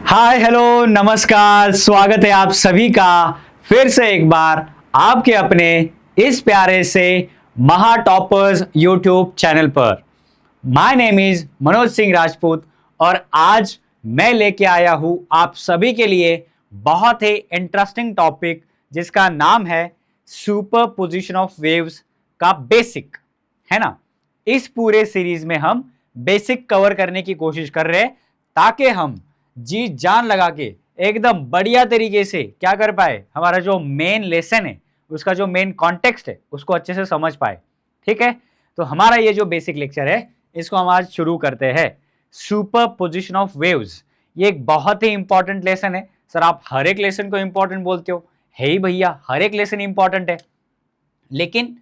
Hi hello नमस्कार, स्वागत है आप सभी का फिर से एक बार आपके अपने इस प्यारे से महा टॉपर्स यूट्यूब चैनल पर। My name is Manoj Singh Rajput और आज मैं लेके आया हूं आप सभी के लिए बहुत ही इंटरेस्टिंग टॉपिक जिसका नाम है सुपर पोजिशन ऑफ वेव्स का बेसिक, है ना। इस पूरे सीरीज में हम बेसिक कवर करने की कोशिश कर रहे हैं ताकि हम जी जान लगा के एकदम बढ़िया तरीके से क्या कर पाए, हमारा जो मेन लेसन है उसका जो मेन कॉन्टेक्स्ट है उसको अच्छे से समझ पाए। ठीक है, तो हमारा ये जो बेसिक लेक्चर है इसको हम आज शुरू करते हैं। सुपर पोजिशन ऑफ वेव्स ये एक बहुत ही इंपॉर्टेंट लेसन है। सर आप हर एक लेसन को इंपॉर्टेंट बोलते हो, है ही भैया, हर एक लेसन इंपॉर्टेंट है, लेकिन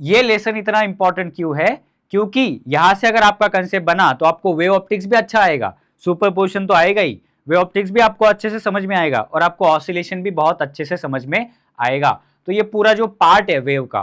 ये लेसन इतना इंपॉर्टेंट क्यों है? क्योंकि यहां से अगर आपका कंसेप्ट बना तो आपको वेव ऑप्टिक्स भी अच्छा आएगा, सुपरपोजिशन तो आएगा ही, वेव ऑप्टिक्स भी आपको अच्छे से समझ में आएगा और आपको ऑसिलेशन भी बहुत अच्छे से समझ में आएगा। तो ये पूरा जो पार्ट है वेव का,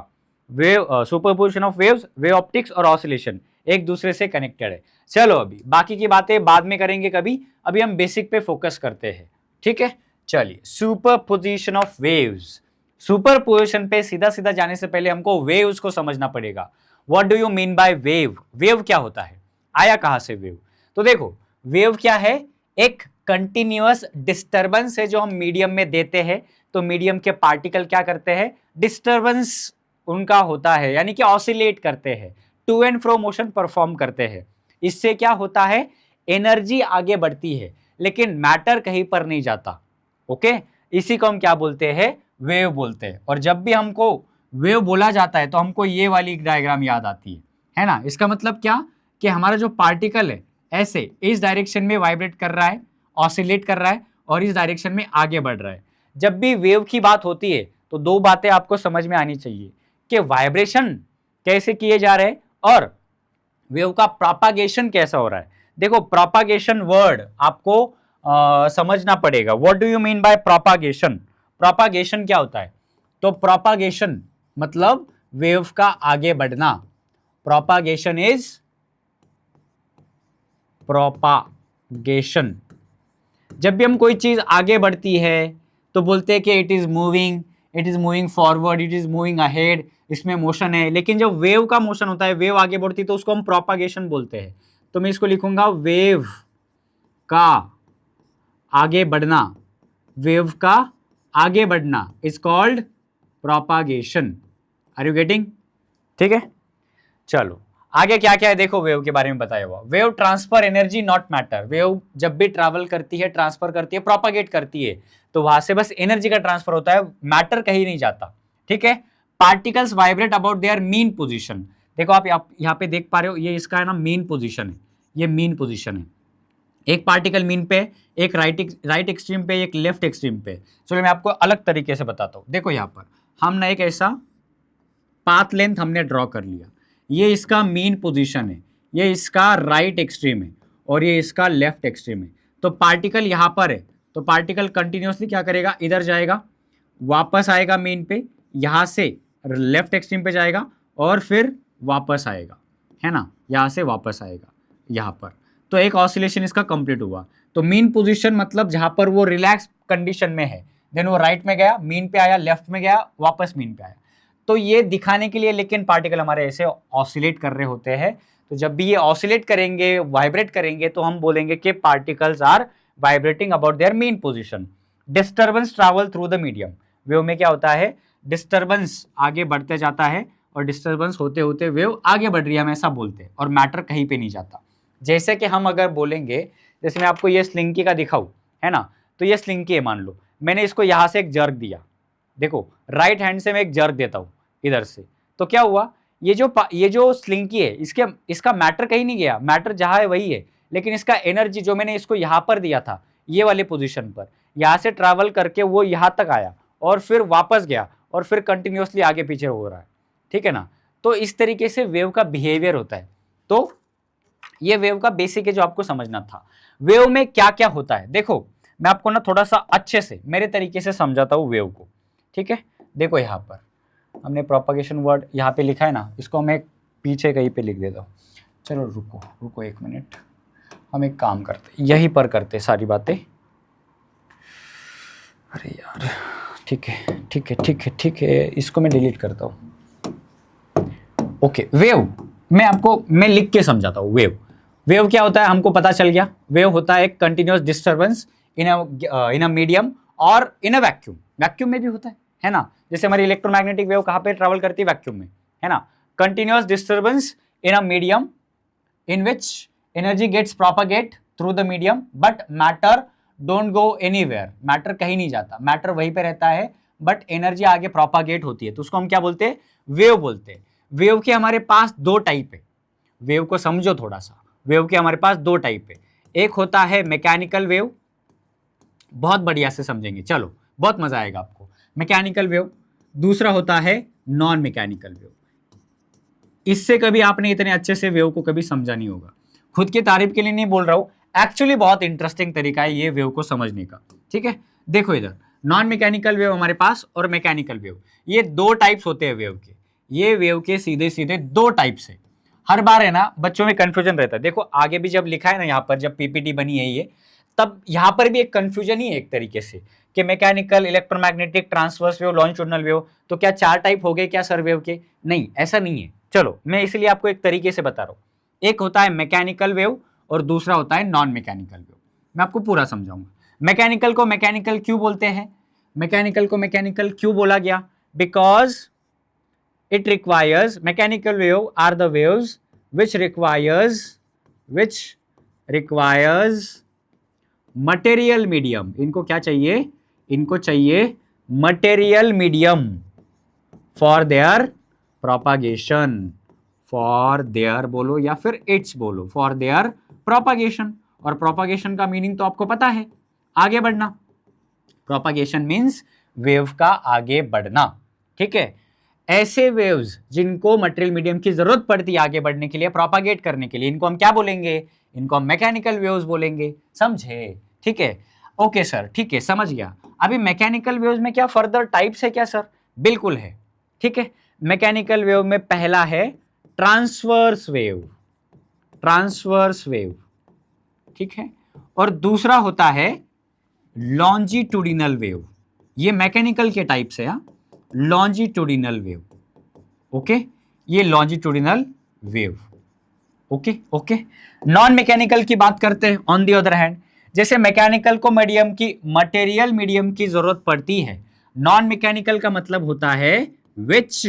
wave superposition of waves, wave optics और ऑसिलेशन एक दूसरे से कनेक्टेड है। चलो अभी बाकी की बातें बाद में करेंगे कभी, अभी हम बेसिक पे फोकस करते हैं। ठीक है, चलिए superposition of waves. Super position पे सीधा सीधा जाने से पहले हमको वेव्स को समझना पड़ेगा। What do you mean by wave? Wave क्या होता है, आया कहां से वेव? तो देखो वेव क्या है, एक कंटिन्यूअस डिस्टरबेंस है जो हम मीडियम में देते हैं। तो मीडियम के पार्टिकल क्या करते हैं, डिस्टरबेंस उनका होता है, यानी कि ऑसिलेट करते हैं, to and fro motion perform करते हैं। इससे क्या होता है, एनर्जी आगे बढ़ती है लेकिन मैटर कहीं पर नहीं जाता। ओके, इसी को हम क्या बोलते हैं, वेव बोलते हैं। और जब भी हमको वेव बोला जाता है तो हमको ये वाली डायग्राम याद आती है ना। इसका मतलब क्या कि हमारा जो पार्टिकल है ऐसे इस डायरेक्शन में वाइब्रेट कर रहा है, ऑसिलेट कर रहा है और इस डायरेक्शन में आगे बढ़ रहा है। जब भी वेव की बात होती है तो दो बातें आपको समझ में आनी चाहिए कि वाइब्रेशन कैसे किए जा रहे हैं और वेव का प्रोपागेशन कैसा हो रहा है। देखो प्रोपागेशन वर्ड आपको समझना पड़ेगा। What do you mean by propagation? Propagation क्या होता है? तो प्रोपागेशन मतलब वेव का आगे बढ़ना। Propagation is propagation. जब भी हम कोई चीज आगे बढ़ती है तो बोलते हैं कि it is moving, it is moving forward, it is moving ahead, इसमें मोशन है। लेकिन जब वेव का मोशन होता है, वेव आगे बढ़ती है तो उसको हम प्रोपागेशन बोलते हैं। तो मैं इसको लिखूंगा वेव का आगे बढ़ना, वेव का आगे बढ़ना is called propagation. Are you getting? ठीक है, चलो आगे क्या क्या है देखो वेव के बारे में बताया हुआ। Wave transfer energy not matter. Wave जब भी ट्रैवल करती है, ट्रांसफर करती है, प्रोपागेट करती है तो वहां से बस एनर्जी का ट्रांसफर होता है, मैटर कहीं नहीं जाता। ठीक है, particles vibrate about their mean position. देखो आप यहाँ पे देख पा रहे हो, ये इसका है ना मीन पोजीशन है, ये मीन पोजीशन है। एक पार्टिकल मीन पे, एक राइट एक्सट्रीम पे, एक लेफ्ट एक्सट्रीम पे। चलो मैं आपको अलग तरीके से बताता हूँ। देखो यहाँ पर हमने एक ऐसा पाथ लेंथ हमने ड्रॉ कर लिया, ये इसका मीन पोजीशन है, ये इसका राइट एक्सट्रीम है और ये इसका लेफ्ट एक्सट्रीम है। तो पार्टिकल यहाँ पर है तो पार्टिकल कंटिन्यूसली क्या करेगा, इधर जाएगा, वापस आएगा मीन पे, यहाँ से लेफ्ट एक्सट्रीम पे जाएगा और फिर वापस आएगा, है ना, यहाँ से वापस आएगा यहाँ पर। तो एक ऑसिलेशन इसका कंप्लीट हुआ। तो मीन पोजीशन मतलब जहाँ पर वो रिलैक्स कंडीशन में है, देन वो राइट में गया, मीन पे आया, लेफ्ट में गया, वापस मीन पे आया। तो ये दिखाने के लिए, लेकिन पार्टिकल हमारे ऐसे ऑसिलेट कर रहे होते हैं। तो जब भी ये ऑसिलेट करेंगे, वाइब्रेट करेंगे तो हम बोलेंगे कि particles are vibrating about their mean position. Disturbance travel through the medium. Wave में क्या होता है, डिस्टर्बेंस आगे बढ़ते जाता है और डिस्टर्बेंस होते होते वेव आगे बढ़ रही है, हम ऐसा बोलते हैं, और मैटर कहीं पे नहीं जाता। जैसे कि हम अगर बोलेंगे, जैसे मैं आपको ये स्लिंकी का दिखाऊं, है ना, तो ये स्लिंकी है, मान लो मैंने इसको यहाँ से एक जर्क दिया, देखो राइट हैंड से मैं एक जर्क देता हूँ इधर से, तो क्या हुआ, ये जो स्लिंकी है इसका मैटर कहीं नहीं गया, मैटर जहाँ है वही है, लेकिन इसका एनर्जी जो मैंने इसको यहाँ पर दिया था, ये वाले पोजीशन पर, यहाँ से ट्रैवल करके वो यहाँ तक आया और फिर वापस गया और फिर कंटिन्यूसली आगे पीछे हो रहा है। ठीक है ना, तो इस तरीके से वेव का बिहेवियर होता है। तो ये वेव का बेसिक है जो आपको समझना था। वेव में क्या क्या होता है देखो, मैं आपको ना थोड़ा सा अच्छे से मेरे तरीके से समझाता हूँ वेव को। ठीक है, देखो यहाँ पर हमने प्रोपागेशन वर्ड यहाँ पे लिखा है ना, इसको मैं पीछे कहीं पे लिख देता हूँ। चलो रुको रुको एक मिनट, हम एक काम करते, यहीं पर करते सारी बातें, अरे यार, ठीक है ठीक है ठीक है ठीक है, इसको मैं डिलीट करता हूँ। ओके, वेव मैं लिख के समझाता हूँ। वेव क्या होता है हमको पता चल गया। वेव होता है एक continuous disturbance in a medium और इन अ वैक्यूम। वैक्यूम में भी होता है ना, जैसे हमारी इलेक्ट्रोमैग्नेटिक वेव कहाँ पे ट्रेवल करती है, वैक्यूम में, है ना। Continuous disturbance in a medium in which energy gets propagate through the medium but matter don't go anywhere। Matter कहीं नहीं जाता, मैटर वहीं पे रहता है, बट एनर्जी आगे प्रोपागेट होती है, तो उसको हम क्या बोलते हैं, वेव बोलते हैं। वेव के हमारे पास दो टाइप है, वेव को समझो थोड़ा सा। वेव के हमारे पास दो टाइप है, एक होता है मैकेनिकल वेव, बहुत बढ़िया से समझेंगे, चलो बहुत मजा आएगा आपको। Mechanical wave. दूसरा होता है नॉन मैकेनिकल वेव। इससे कभी आपने इतने अच्छे से वेव को कभी समझा नहीं होगा। खुद की तारीफ के लिए नहीं बोल रहा हूं, एक्चुअली बहुत इंटरेस्टिंग तरीका है ये वेव को समझने का। ठीक है, देखो इधर नॉन मैकेनिकल वेव हमारे पास और मैकेनिकल वेव, ये दो टाइप्स होते हैं वेव के। ये वेव के सीधे सीधे दो टाइप्स है। हर बार है ना बच्चों में कंफ्यूजन रहता है। देखो आगे भी जब लिखा है ना, यहाँ पर जब पीपीटी बनी है ये, तब यहाँ पर भी एक कंफ्यूजन ही है एक तरीके से कि mechanical, electromagnetic, transverse wave, longitudinal wave, तो क्या चार टाइप हो गए क्या सर वेव के? नहीं, ऐसा नहीं है। चलो मैं इसलिए आपको एक तरीके से बता रहा हूं। एक होता है मैकेनिकल वेव और दूसरा होता है नॉन मैकेनिकल वेव। मैं आपको पूरा समझाऊंगा। मैकेनिकल को मैकेनिकल क्यों बोलते हैं? मैकेनिकल को मैकेनिकल क्यों बोला गया? Because it requires, mechanical wave are the waves which requires material medium. इनको क्या चाहिए? इनको चाहिए material medium for their propagation, for their बोलो या फिर इट्स बोलो, फॉर देयर प्रोपागेशन। और प्रोपागेशन का मीनिंग तो आपको पता है, आगे बढ़ना। प्रोपागेशन मीन्स वेव का आगे बढ़ना। ठीक है, ऐसे वेव्स जिनको मटेरियल मीडियम की जरूरत पड़ती है आगे बढ़ने के लिए, प्रोपागेट करने के लिए, इनको हम क्या बोलेंगे? इनको हम मैकेनिकल वेव्स बोलेंगे। समझे? ठीक है, ओके सर, ठीक है, समझ गया। अभी मैकेनिकल वेव्स में क्या फर्दर टाइप्स है क्या सर? बिल्कुल है। ठीक है, मैकेनिकल वेव में पहला है ट्रांसवर्स वेव, ट्रांसवर्स वेव, ठीक है, और दूसरा होता है लॉन्जिट्यूडिनल वेव। ये मैकेनिकल के टाइप से, लॉन्जिट्यूडिनल वेव। ओके, ये longitudinal wave. Okay okay, non mechanical की बात करते हैं। ऑन द अदर हैंड, जैसे मैकेनिकल को मीडियम की, मटेरियल मीडियम की जरूरत पड़ती है, नॉन मैकेनिकल का मतलब होता है which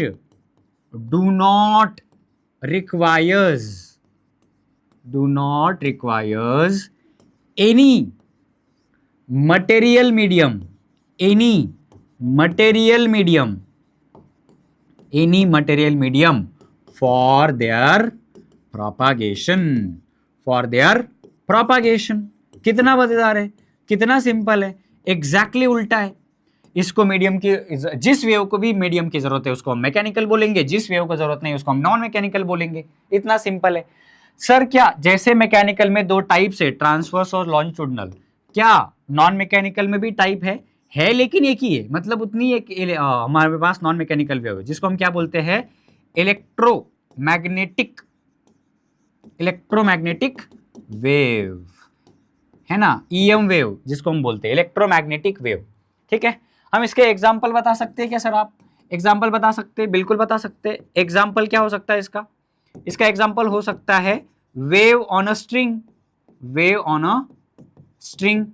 do not requires any material medium, any material medium for their propagation. कितना मजेदार है, कितना सिंपल है, एग्जैक्टली उल्टा है। इसको मीडियम की, जिस वेव को भी मीडियम की जरूरत है उसको हम मैकेनिकल बोलेंगे, जिस वेव को जरूरत नहीं उसको हम नॉन मैकेनिकल बोलेंगे। इतना सिंपल है सर। क्या जैसे मैकेनिकल में दो टाइप्स है, ट्रांसवर्स और लॉन्जिट्यूडिनल, क्या नॉन मैकेनिकल में भी टाइप है लेकिन एक ही है, मतलब उतनी एक हमारे पास नॉन मैकेनिकल वेव है जिसको हम क्या बोलते हैं? इलेक्ट्रोमैग्नेटिक वेव, है ना, ईएम वेव जिसको हम बोलते हैं, इलेक्ट्रोमैग्नेटिक वेव। ठीक है, हम इसके एग्जाम्पल बता सकते हैं क्या सर? आप एग्जाम्पल बता सकते हैं? बिल्कुल बता सकते हैं। एग्जाम्पल क्या हो सकता है इसका? इसका एग्जाम्पल हो सकता है wave on a string. Wave on a string,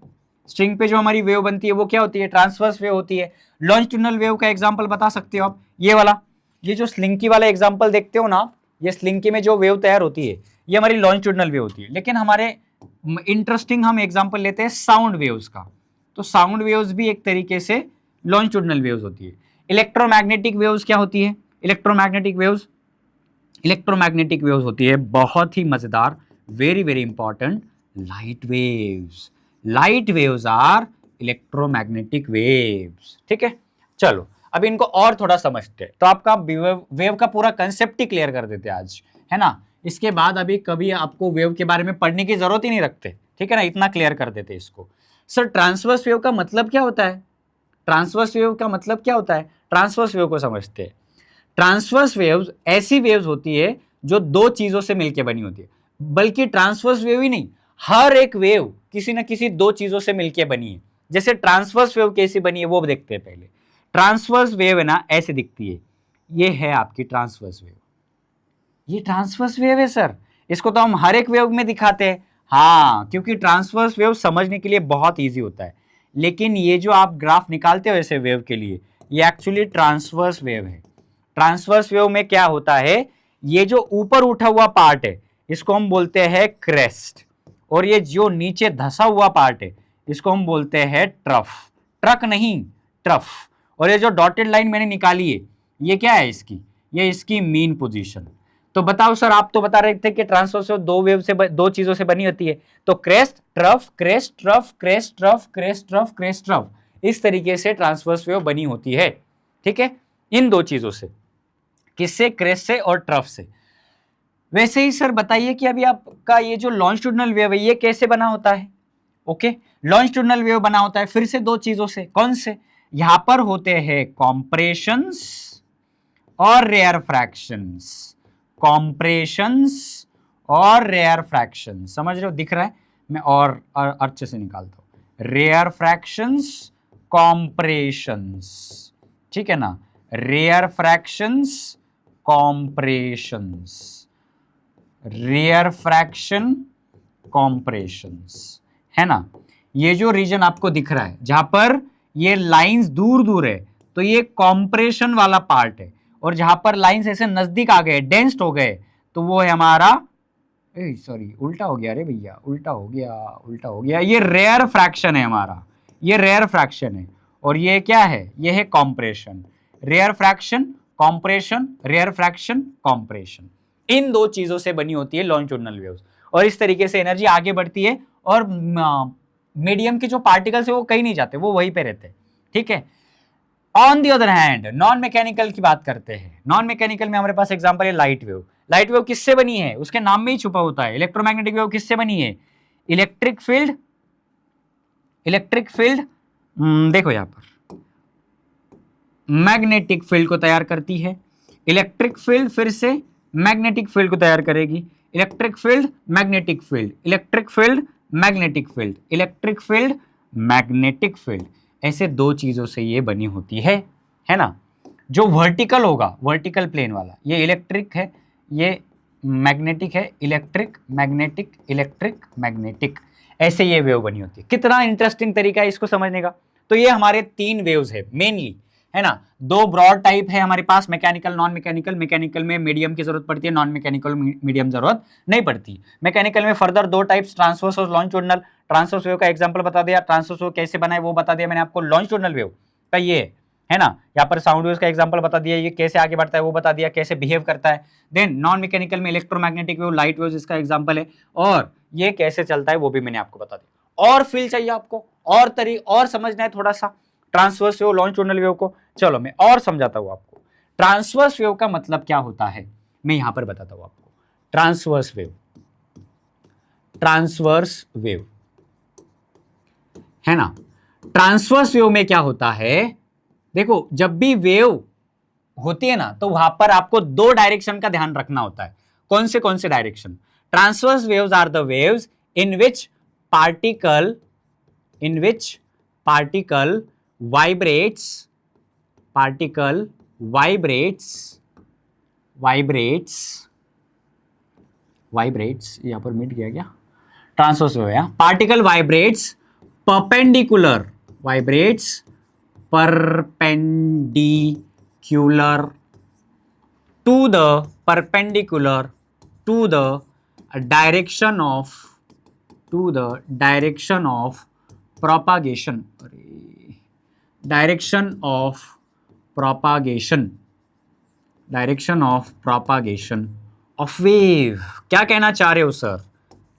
string पे जो हमारी वेव बनती है वो क्या होती है? ट्रांसवर्स वेव होती है। लॉन्जिट्यूडिनल वेव का एग्जाम्पल बता सकते हो आप? ये वाला, ये जो स्लिंकी वाला एग्जाम्पल देखते हो ना, ये स्लिंकी में जो वेव तैयार होती है ये हमारी लॉन्जिट्यूडिनल वेव होती है। लेकिन हमारे इंटरेस्टिंग हम एग्जाम्पल लेते हैं साउंड वेव्स का, तो साउंड वेव्स भी एक तरीके से लॉन्जिट्यूडिनल वेव्स होती है। इलेक्ट्रोमैग्नेटिक वेव्स क्या होती है? इलेक्ट्रोमैग्नेटिक वेव्स होती है बहुत ही मजेदार, very very important, light waves are electromagnetic waves. ठीक है, चलो अब इनको और थोड़ा समझते हैं, तो आपका वेव का पूरा कंसेप्ट ही क्लियर कर देते हैं आज, है ना। इसके बाद अभी कभी आपको वेव के बारे में पढ़ने की जरूरत ही नहीं रखते, ठीक है ना, इतना क्लियर कर देते इसको। सर ट्रांसवर्स वेव का मतलब क्या होता है? ट्रांसवर्स वेव का मतलब क्या होता है? ट्रांसवर्स वेव को समझते हैं। ट्रांसवर्स वेव्स ऐसी वेव्स होती है जो दो चीजों से मिलकर बनी होती है, बल्कि ट्रांसवर्स वेव ही नहीं, हर एक वेव किसी न किसी दो चीजों से मिलकर बनी है। जैसे ट्रांसवर्स वेव कैसी बनी है वो देखते हैं पहले। ट्रांसवर्स वेव है ना, ऐसे दिखती है, ये है आपकी ट्रांसवर्स वेव, ये ट्रांसवर्स वेव है सर। इसको तो हम हर एक वेव में दिखाते हैं, हाँ, क्योंकि ट्रांसवर्स वेव समझने के लिए बहुत इजी होता है। लेकिन ये जो आप ग्राफ निकालते हो ऐसे वेव के लिए, ये एक्चुअली ट्रांसवर्स वेव है। ट्रांसवर्स वेव में क्या होता है, ये जो ऊपर उठा हुआ पार्ट है इसको हम बोलते हैं क्रेस्ट, और ये जो नीचे धसा हुआ पार्ट है इसको हम बोलते हैं ट्रफ। ट्रक नहीं, ट्रफ। और ये जो डॉटेड लाइन मैंने निकाली है ये क्या है इसकी, ये इसकी मीन पोजीशन। तो बताओ सर, आप तो बता रहे थे कि ट्रांसवर्स वेव दो वेव से, दो चीजों से बनी होती है, तो crest trough, crest trough, crest trough, crest trough, crest trough, इस तरीके से ट्रांसवर्स वेव बनी होती है। ठीक है, इन दो चीजों से, किससे, क्रेस्ट से और ट्रफ से। वैसे ही सर बताइए कि अभी आपका ये जो लॉन्जिट्यूडिनल वेव है ये कैसे बना होता है। ओके, लॉन्जिट्यूडिनल वेव बना होता है फिर से दो चीजों से, कौन से, यहां पर होते हैं कॉम्प्रेशंस और रेयर फ्रैक्शंस, कॉम्प्रेशंस और रेयर फ्रैक्शंस, समझ रहे हो, दिख रहा है, मैं और अच्छे से निकालता हूं, रेयर फ्रैक्शंस, कॉम्प्रेशंस, ठीक है ना, रेयर फ्रैक्शंस, कॉम्प्रेशंस, रेयर फ्रैक्शन, कॉम्प्रेशंस, है ना। ये जो रीजन आपको दिख रहा है जहां पर ये लाइंस दूर दूर है तो ये कॉम्प्रेशन वाला पार्ट है, और जहां पर लाइंस ऐसे नजदीक आ गए, डेंस्ड हो गए, तो वो है हमारा, सॉरी उल्टा हो गया, अरे भैया उल्टा हो गया, उल्टा हो गया, ये रेयर फ्रैक्शन है हमारा, ये रेयर फ्रैक्शन है, और ये क्या है, ये है compression. Rarefaction, compression, rarefaction, compression, इन दो चीजों से बनी होती है लॉन्जिट्यूडिनल वेव्स, और इस तरीके से एनर्जी आगे बढ़ती है, और मीडियम के जो पार्टिकल्स है वो कहीं नहीं जाते, वो वहीं पे रहते हैं। ठीक है, on the other hand non mechanical की बात करते हैं। नॉन मैकेनिकल में हमारे पास एग्जांपल है लाइट वेव। लाइट वेव किससे बनी है, उसके नाम में ही छुपा होता है। इलेक्ट्रोमैग्नेटिक वेव किससे बनी है, इलेक्ट्रिक फील्ड, इलेक्ट्रिक फील्ड, देखो यहां पर मैग्नेटिक फील्ड को तैयार करती है। इलेक्ट्रिक फील्ड फिर से मैग्नेटिक फील्ड को तैयार करेगी, electric field, magnetic field, electric field, magnetic field, electric field, magnetic field, ऐसे दो चीजों से ये बनी होती है ना। जो वर्टिकल होगा, वर्टिकल प्लेन वाला, ये इलेक्ट्रिक है, ये मैग्नेटिक है, इलेक्ट्रिक, मैग्नेटिक, इलेक्ट्रिक, मैग्नेटिक, ऐसे ये वेव बनी होती है। कितना इंटरेस्टिंग तरीका है इसको समझने का। तो ये हमारे तीन वेव्स है मेनली, है ना। दो ब्रॉड टाइप है हमारे पास, मैकेनिकल, नॉन मैकेनिकल। मैकेनिकल में मीडियम की जरूरत पड़ती है, नॉन मैकेनिकल मीडियम जरूरत नहीं पड़ती। मैकेनिकल में फर्दर दो टाइप्स, ट्रांसवर्स और लॉन्जिट्यूडिनल। ट्रांसवर्स वेव का एग्जांपल बता दिया, ट्रांसवर्स वेव कैसे बना है वो बता दिया मैंने आपको। लॉन्जिट्यूडिनल वेव का ये है ना, यहाँ पर साउंड वेव्स का एग्जांपल बता दिया, ये कैसे आगे बढ़ता है वो बता दिया, कैसे बिहेव करता है। देन नॉन मैकेनिकल में इलेक्ट्रोमैग्नेटिक वेव, लाइट वेव्स इसका एग्जांपल है, और ये कैसे चलता है वो भी मैंने आपको बता दिया। और फील चाहिए आपको, और समझना है थोड़ा सा ट्रांसवर्स वेव, लॉन्जिट्यूडिनल वेव को, चलो मैं और समझाता हूं आपको। ट्रांसवर्स वेव का मतलब क्या होता है मैं यहां पर बताता हूं आपको। ट्रांसवर्स वेव, ट्रांसवर्स वेव, है ना। ट्रांसवर्स वेव में क्या होता है, देखो जब भी वेव होती है ना तो वहां पर आपको दो डायरेक्शन का ध्यान रखना होता है। कौन से direction, transverse waves are the waves in which particle vibrates, यहां पर मिट गया क्या, ट्रांसवर्स वेव है, particle vibrates perpendicular to the direction of propagation, direction of propagation of wave। क्या कहना चाह रहे हो सर,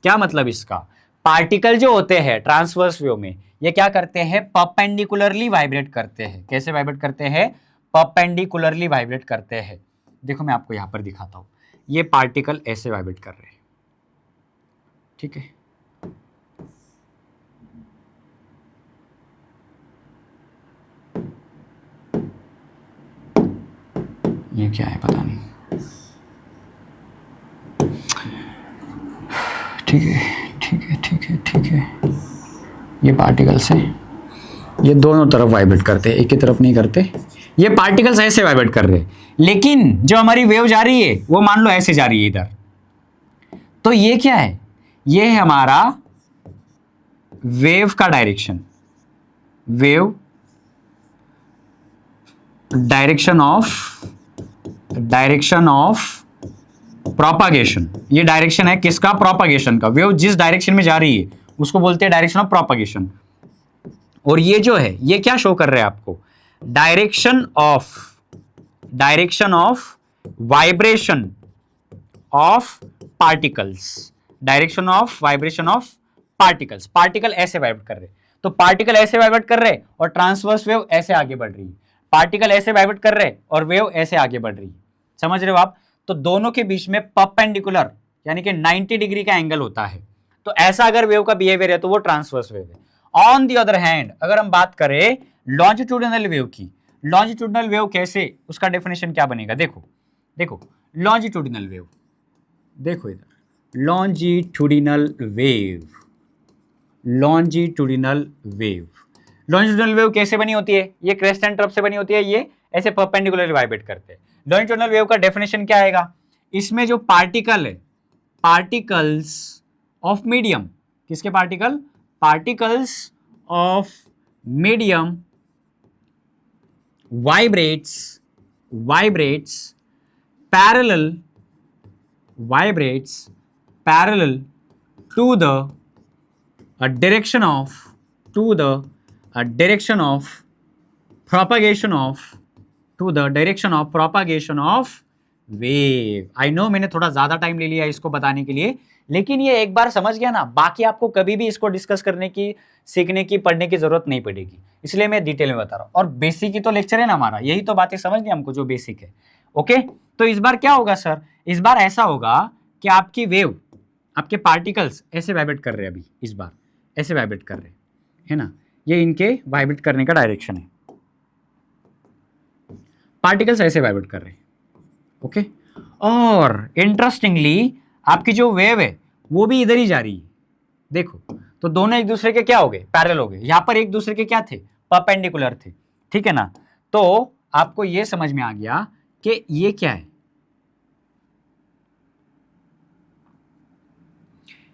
क्या मतलब इसका। पार्टिकल जो होते हैं ट्रांसवर्स वेव में ये क्या करते हैं, परपेंडिकुलरली वाइब्रेट करते हैं। कैसे वाइब्रेट करते हैं, परपेंडिकुलरली वाइब्रेट करते हैं। देखो मैं आपको यहां पर दिखाता हूं, ये पार्टिकल ऐसे वाइब्रेट कर रहे हैं, ठीक है। ये क्या है पता नहीं, ठीक है, ये पार्टिकल्स हैं, ये दोनों तरफ वाइब्रेट करते हैं, एक ही तरफ नहीं करते। ये पार्टिकल्स ऐसे वाइब्रेट कर रहे हैं, लेकिन जो हमारी वेव जा रही है वो मान लो ऐसे जा रही है इधर। तो ये क्या है, ये है हमारा वेव का direction, wave direction of propagation. ये डायरेक्शन है किसका, प्रोपागेशन का। वेव जिस डायरेक्शन में जा रही है उसको बोलते हैं डायरेक्शन ऑफ प्रोपागेशन। और ये जो है ये क्या शो कर रहे हैं आपको, direction of vibration of particles, direction of vibration of particles. Particle ऐसे वाइब्रेट कर रहे हैं, तो पार्टिकल ऐसे वाइब्रेट कर रहे हैं और ट्रांसवर्स वेव ऐसे आगे बढ़ रही है। पार्टिकल ऐसे वाइब्रेट कर रहे हैं और वेव ऐसे आगे बढ़ रही है। समझ रहे हो आप? तो दोनों के बीच में परपेंडिकुलर यानी कि 90 डिग्री का एंगल होता है। तो ऐसा अगर वेव का बिहेवियर है तो वो ट्रांसवर्स वेव है। ऑन दी अदर हैंड अगर हम बात करें लॉन्जिट्यूडिनल वेव की, लॉन्जिट्यूडिनल वेव कैसे, उसका डेफिनेशन क्या बनेगा, देखो देखो लॉन्जिट्यूडिनल वेव, देखो इधर longitudinal wave, longitudinal wave, longitudinal wave कैसे बनी होती है, ये क्रेस्ट तरफ से बनी होती है, ये ऐसे परपेंडिकुलर वाइब्रेट करते हैं। लॉन्जिट्यूडिनल वेव का डेफिनेशन क्या आएगा, इसमें जो पार्टिकल है, पार्टिकल्स ऑफ मीडियम, किसके particle, particles of medium vibrates parallel to the direction of propagation of wave। I know मैंने थोड़ा ज्यादा टाइम ले लिया इसको बताने के लिए, लेकिन ये एक बार समझ गया ना, बाकी आपको कभी भी इसको डिस्कस करने की, सीखने की, पढ़ने की जरूरत नहीं पड़ेगी, इसलिए मैं डिटेल में बता रहा हूँ। और बेसिक ही तो लेक्चर है ना हमारा, यही तो बातें समझनी हमको जो बेसिक है। ओके, तो इस बार क्या होगा सर, इस बार ऐसा होगा कि आपकी वेव, आपके पार्टिकल्स ऐसे वाइब्रेट कर रहे हैं, अभी इस बार ऐसे वाइब्रेट कर रहे हैं, है ना, ये इनके वाइब्रेट करने का डायरेक्शन है, पार्टिकल्स ऐसे वाइब्रेट कर रहे हैं। ओके, और इंटरेस्टिंगली आपकी जो वेव है वो भी इधर ही जा रही है, देखो, तो दोनों एक दूसरे के क्या हो गए, पैरेलल हो गए। यहां पर एक दूसरे के क्या थे, परपेंडिकुलर थे, ठीक है ना। तो आपको ये समझ में आ गया कि ये क्या है,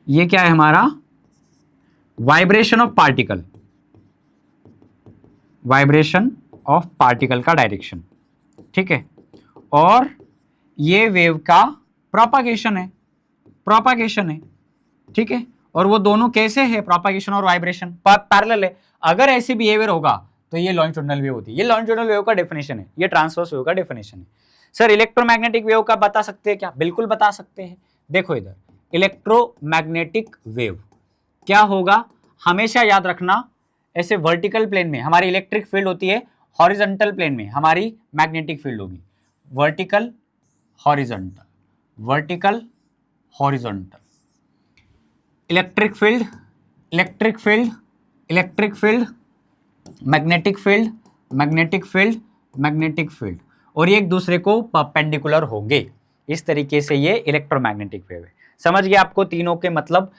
ये क्या है हमारा vibration of particle, vibration of particle का डायरेक्शन, ठीक है। और ये वेव का प्रोपागेशन है, ठीक है। और वो दोनों कैसे है, प्रोपागेशन और वाइब्रेशन पैरेलल है। अगर ऐसी बिहेवियर होगा तो ये लॉन्जिट्यूडिनल वेव होती है। ये लॉन्जिट्यूडिनल वेव का डेफिनेशन है, ये ट्रांसवर्स वेव का डेफिनेशन है। सर इलेक्ट्रोमैग्नेटिक वेव का बता सकते हैं क्या, बिल्कुल बता सकते हैं। देखो इधर इलेक्ट्रोमैग्नेटिक वेव क्या होगा, हमेशा याद रखना, ऐसे वर्टिकल प्लेन में हमारी इलेक्ट्रिक फील्ड होती है, हॉरिजॉन्टल प्लेन में हमारी मैग्नेटिक फील्ड होगी, vertical horizontal, vertical horizontal. Electric field, electric field, electric field, magnetic field, magnetic field, magnetic field, और ये एक दूसरे को परपेंडिकुलर होंगे। इस तरीके से ये इलेक्ट्रोमैग्नेटिक वेव है। समझ गया आपको तीनों के मतलब।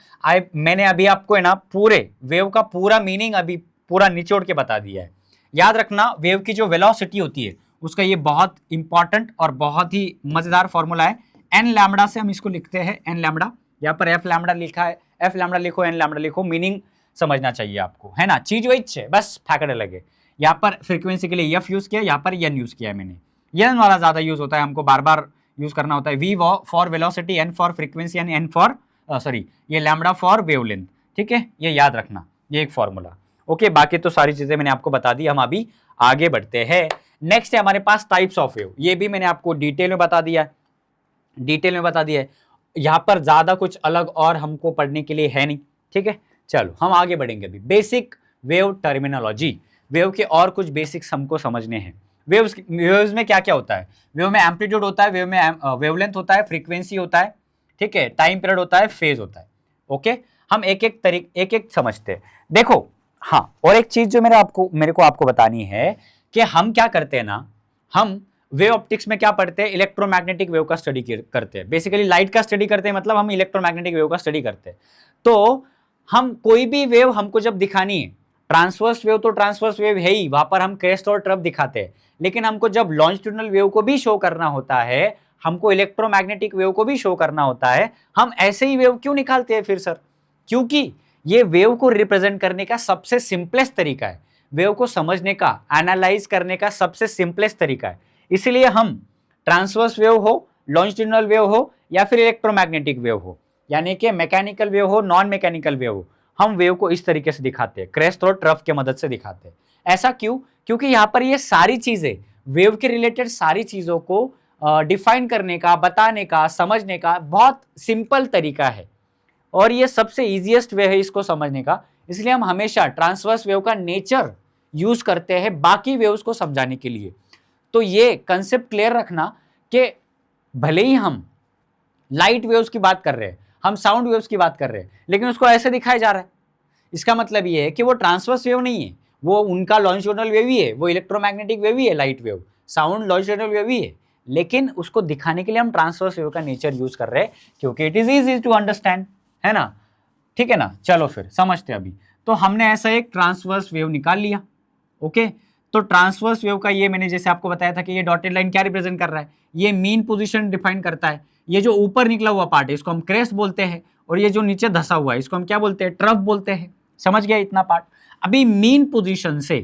मैंने अभी आपको है ना पूरे वेव का पूरा मीनिंग अभी पूरा निचोड़ के बता दिया है। याद रखना वेव की जो वेलोसिटी होती है उसका ये बहुत इंपॉर्टेंट और बहुत ही मजेदार फॉर्मूला है। एन लैम्बडा से हम इसको लिखते हैं, एन लैम्बडा, यहाँ पर एफ लैम्बडा लिखा है, एफ लैम्बडा लिखो, एन लैम्बडा लिखो, मीनिंग समझना चाहिए आपको, है ना, चीज वही है, बस फैक्टर अलग है। यहाँ पर फ्रीक्वेंसी के लिए एफ यूज किया, यहाँ पर एन यूज किया है मैंने, एन वाला ज्यादा यूज होता है, हमको बार बार यूज करना होता है। V for velocity, n for frequency, and n for sorry ये लैम्बडा फॉर वेवलेंथ, ठीक है, ये याद रखना, ये एक फॉर्मूला। ओके, बाकी तो सारी चीजें मैंने आपको बता दी, हम अभी आगे बढ़ते हैं। नेक्स्ट है हमारे पास टाइप्स ऑफ वेव, ये भी मैंने आपको डिटेल में बता दिया है, डिटेल में बता दिया है। यहाँ पर ज्यादा कुछ अलग और हमको पढ़ने के लिए है नहीं, ठीक है। चलो हम आगे बढ़ेंगे अभी। बेसिक वेव टर्मिनोलॉजी, वेव के और कुछ बेसिक्स हमको समझने हैं। वेव्स में क्या क्या होता है, वेव में एम्पलीट्यूड होता है, वेव में वेवलेंथ होता है, फ्रीक्वेंसी होता है, ठीक है, टाइम पीरियड होता है, फेज होता है। ओके, हम एक एक समझते हैं। देखो हाँ, और एक चीज जो मेरे को आपको बतानी है कि हम क्या करते हैं ना, हम वेव ऑप्टिक्स में क्या पढ़ते हैं, इलेक्ट्रोमैग्नेटिक वेव का स्टडी करते हैं। बेसिकली लाइट का स्टडी करते हैं, मतलब हम इलेक्ट्रोमैग्नेटिक वेव का स्टडी करते हैं। तो हम कोई भी वेव हमको जब दिखानी है, ट्रांसवर्स वेव तो ट्रांसवर्स वेव है ही, वहां पर हम क्रेस्ट और ट्रफ दिखाते हैं, लेकिन हमको जब लॉन्जिट्यूडिनल वेव को भी शो करना होता है, हमको इलेक्ट्रोमैग्नेटिक वेव को भी शो करना होता है, हम ऐसे ही वेव क्यों निकालते हैं फिर सर? क्योंकि ये वेव को रिप्रेजेंट करने का सबसे सिंपलेस्ट तरीका है, वेव को समझने का, एनालाइज करने का सबसे सिंपलेस्ट तरीका है। इसलिए हम ट्रांसवर्स वेव हो, लॉन्जिट्यूडिनल वेव हो या फिर इलेक्ट्रोमैग्नेटिक वेव हो, यानी कि मैकेनिकल वेव हो, नॉन मैकेनिकल वेव हो, हम वेव को इस तरीके से दिखाते हैं, क्रेस्ट और ट्रफ के मदद से दिखाते हैं। ऐसा क्यों? क्योंकि यहां पर ये सारी चीजें, वेव के रिलेटेड सारी चीजों को डिफाइन करने का, बताने का, समझने का बहुत सिंपल तरीका है और ये सबसे इजीएस्ट वे है इसको समझने का। इसलिए हम हमेशा ट्रांसवर्स वेव का नेचर यूज करते हैं बाकी वेव्स को समझाने के लिए। तो ये कंसेप्ट क्लियर रखना कि भले ही हम लाइट वेव्स की बात कर रहे हैं, हम साउंड वेव्स की बात कर रहे हैं, लेकिन उसको ऐसे दिखाया जा रहा है, इसका मतलब ये है कि वो ट्रांसवर्स वेव नहीं है, वो उनका लॉन्जिट्यूडिनल वेव ही है, वो इलेक्ट्रोमैग्नेटिक वेव ही है, light wave, sound longitudinal wave ही है, लेकिन उसको दिखाने के लिए हम ट्रांसवर्स वेव का नेचर यूज कर रहे हैं क्योंकि it is easy to understand, है ना? ठीक है ना? चलो फिर समझते हैं अभी। तो हमने ऐसा एक ट्रांसवर्स वेव निकाल लिया, ओके। तो ट्रांसवर्स वेव का ये मैंने जैसे आपको बताया था कि ये डॉटेड लाइन क्या रिप्रेजेंट कर रहा है, ये मीन पोजीशन डिफाइन करता है। ये जो ऊपर निकला हुआ पार्ट है इसको हम क्रेस्ट बोलते हैं और ये जो नीचे धसा हुआ है इसको हम क्या बोलते हैं? ट्रफ बोलते हैं। समझ गया इतना पार्ट? अभी मीन पोजीशन से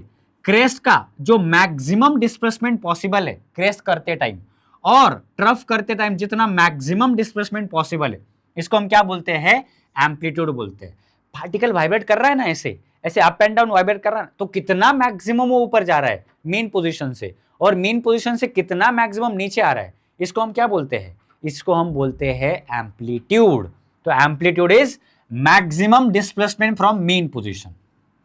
क्रेस्ट का जो मैक्सिमम डिस्प्लेसमेंट पॉसिबल है क्रेस्ट करते टाइम और ट्रफ करते टाइम जितना मैक्सिमम डिस्प्लेसमेंट पॉसिबल है, इसको हम क्या बोलते हैं? एम्पलीट्यूड बोलते हैं। पार्टिकल वाइब्रेट कर रहा है ना, ऐसे ऐसे अप एंड डाउन वाइब्रेट कर रहा है, तो कितना मैक्सिमम वो ऊपर जा रहा है मीन पोजीशन से, और मीन पोजीशन से कितना मैक्सिमम नीचे आ रहा है, इसको हम क्या बोलते हैं? इसको हम बोलते हैं एम्पलीट्यूड। तो amplitude is maximum displacement from mean position.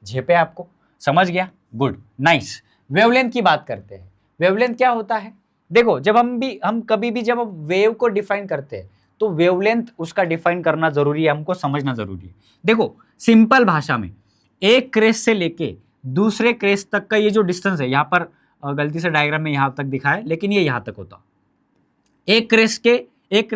झेपे आपको? समझ गया? Good, nice. वेवलेंथ की बात करते हैं। वेवलेंथ क्या होता है? देखो, जब हम कभी भी जब वेव को डिफाइन करते हैं तो वेवलेंथ उसका डिफाइन करना जरूरी है, हमको समझना जरूरी है। देखो, सिंपल भाषा में एक क्रेस्ट से लेके दूसरे क्रेस्ट तक का ये जो डिस्टेंस है, यहां पर गलती से डायग्राम में यहां तक दिखा है, लेकिन ये यहां तक होता। एक क्रेस्ट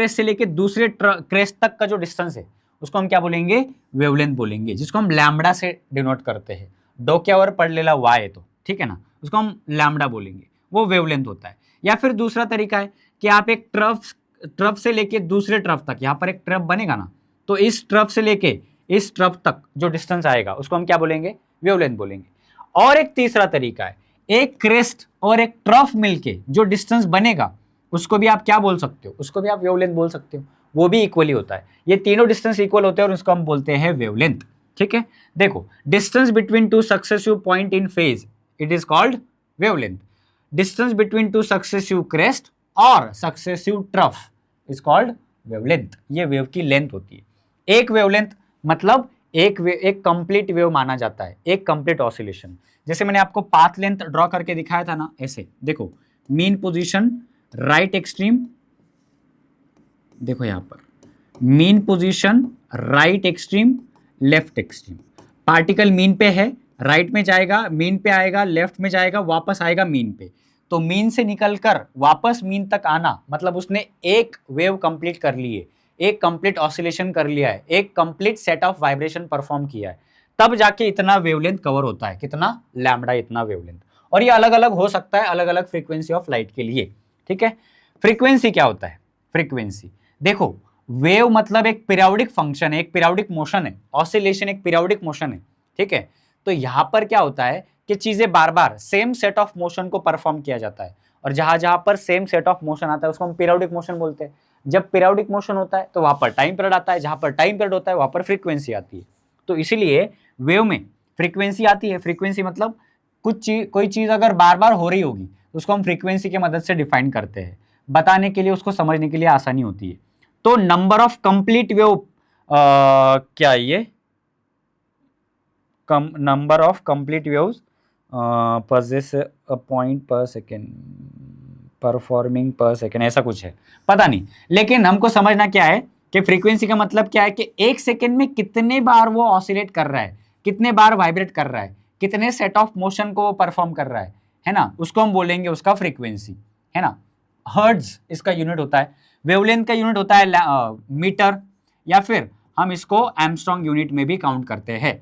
से लेके दूसरे क्रेस्ट तक का जो डिस्टेंस है उसको हम क्या बोलेंगे? वेवलेंथ बोलेंगे, जिसको हम लैम्बडा से डिनोट करते हैं। डोक्यावर पडलेला वाय है तो, ठीक है ना, उसको हम लैम्बडा बोलेंगे, वो वेवलेंथ होता है। या फिर दूसरा तरीका है कि आप एक ट्रफ से लेके दूसरे ट्रफ तक, यहाँ पर एक ट्रफ बनेगा ना, तो इस ट्रफ से लेके इस ट्रफ तक जो डिस्टेंस आएगा उसको हम क्या बोलेंगे? वेवलेंथ बोलेंगे। और एक तीसरा तरीका है, एक क्रेस्ट और एक ट्रफ मिलके जो डिस्टेंस बनेगा उसको भी आप क्या बोल सकते हो? उसको भी आप वेवलेंथ बोल सकते हो, वो भी इक्वली होता है। ये तीनों डिस्टेंस इक्वल होते हैं और उसको हम बोलते हैं वेवलेंथ। ठीक है, देखो, distance between two successive point in phase, it is called wavelength. Distance between two successive crest और successive trough is called wavelength. ये वेव की लेंथ होती है। एक वेवलेंथ मतलब एक कंप्लीट वेव माना जाता है, एक कंप्लीट ऑसिलेशन। जैसे मैंने आपको पाथ लेंथ ड्रॉ करके दिखाया था ना, ऐसे देखो, मीन पोजीशन राइट एक्सट्रीम, देखो यहां पर mean position right extreme left extreme. Particle mean पे है, राइट में जाएगा, मीन पे आएगा, लेफ्ट में जाएगा, वापस आएगा मीन पे। तो मीन से निकलकर वापस मीन तक आना मतलब उसने एक वेव कंप्लीट कर ली है, एक कंप्लीट ऑसिलेशन कर लिया है, एक complete set of vibration perform किया है, तब जाके इतना वेवलेंथ कवर होता है। कितना? लैम्बडा इतना वेवलेंथ। और ये अलग अलग हो सकता है अलग अलग फ्रीक्वेंसी ऑफ लाइट के लिए। ठीक है, फ्रीक्वेंसी क्या होता है? फ्रीक्वेंसी देखो, वेव मतलब एक पीरियोडिक फंक्शन है, एक पीरियोडिक मोशन है। ऑसिलेशन एक पीरियोडिक मोशन है। ठीक है, तो यहां पर क्या होता है कि चीजें बार बार सेम सेट ऑफ मोशन को परफॉर्म किया जाता है, और जहां जहां पर सेम सेट ऑफ मोशन आता है उसको हम पीरियोडिक मोशन बोलते हैं। जब पीरियोडिक मोशन होता है तो वहां पर टाइम पीरियड आता है, जहां पर टाइम पीरियड होता है वहां पर फ्रीक्वेंसी आती है। तो इसीलिए वेव में फ्रीक्वेंसी आती है। फ्रीक्वेंसी मतलब कोई चीज अगर बार बार हो रही होगी उसको हम फ्रीक्वेंसी की मदद से डिफाइन करते हैं, बताने के लिए, उसको समझने के लिए आसानी होती है। तो नंबर ऑफ कंप्लीट वेव क्या ये number of complete waves possess a point per second, performing पर सेकेंड, ऐसा कुछ है, पता नहीं। लेकिन हमको समझना क्या है कि फ्रीक्वेंसी का मतलब क्या है कि एक सेकेंड में कितने बार वो ऑसिलेट कर रहा है, कितने बार वाइब्रेट कर रहा है, कितने सेट ऑफ मोशन को वो परफॉर्म कर रहा है ना, उसको हम बोलेंगे उसका फ्रीक्वेंसी, है ना। हर्ट्ज इसका यूनिट होता है, वेवलेंथ का यूनिट होता है मीटर, या फिर हम इसको एमस्ट्रॉन्ग यूनिट में भी काउंट करते हैं।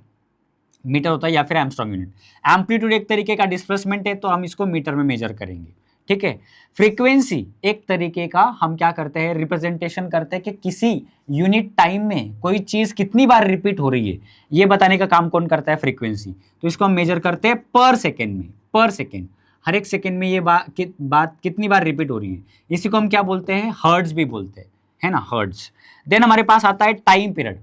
मीटर होता है या फिर एमस्ट्रॉन्ग यूनिट। एम्पलीट्यूड एक तरीके का डिस्प्लेसमेंट है तो हम इसको मीटर में मेजर करेंगे, ठीक है। फ्रीक्वेंसी एक तरीके का हम क्या करते हैं, रिप्रेजेंटेशन करते हैं कि किसी यूनिट टाइम में कोई चीज कितनी बार रिपीट हो रही है, ये बताने का काम कौन करता है, फ्रीक्वेंसी। तो इसको हम मेजर करते हैं पर सेकेंड में, पर सेकेंड, हर एक सेकेंड में ये बात कितनी बार रिपीट हो रही है, इसी को हम क्या बोलते हैं, हर्ट्ज भी बोलते हैं, है ना, हर्ट्ज। देन हमारे पास आता है टाइम पीरियड,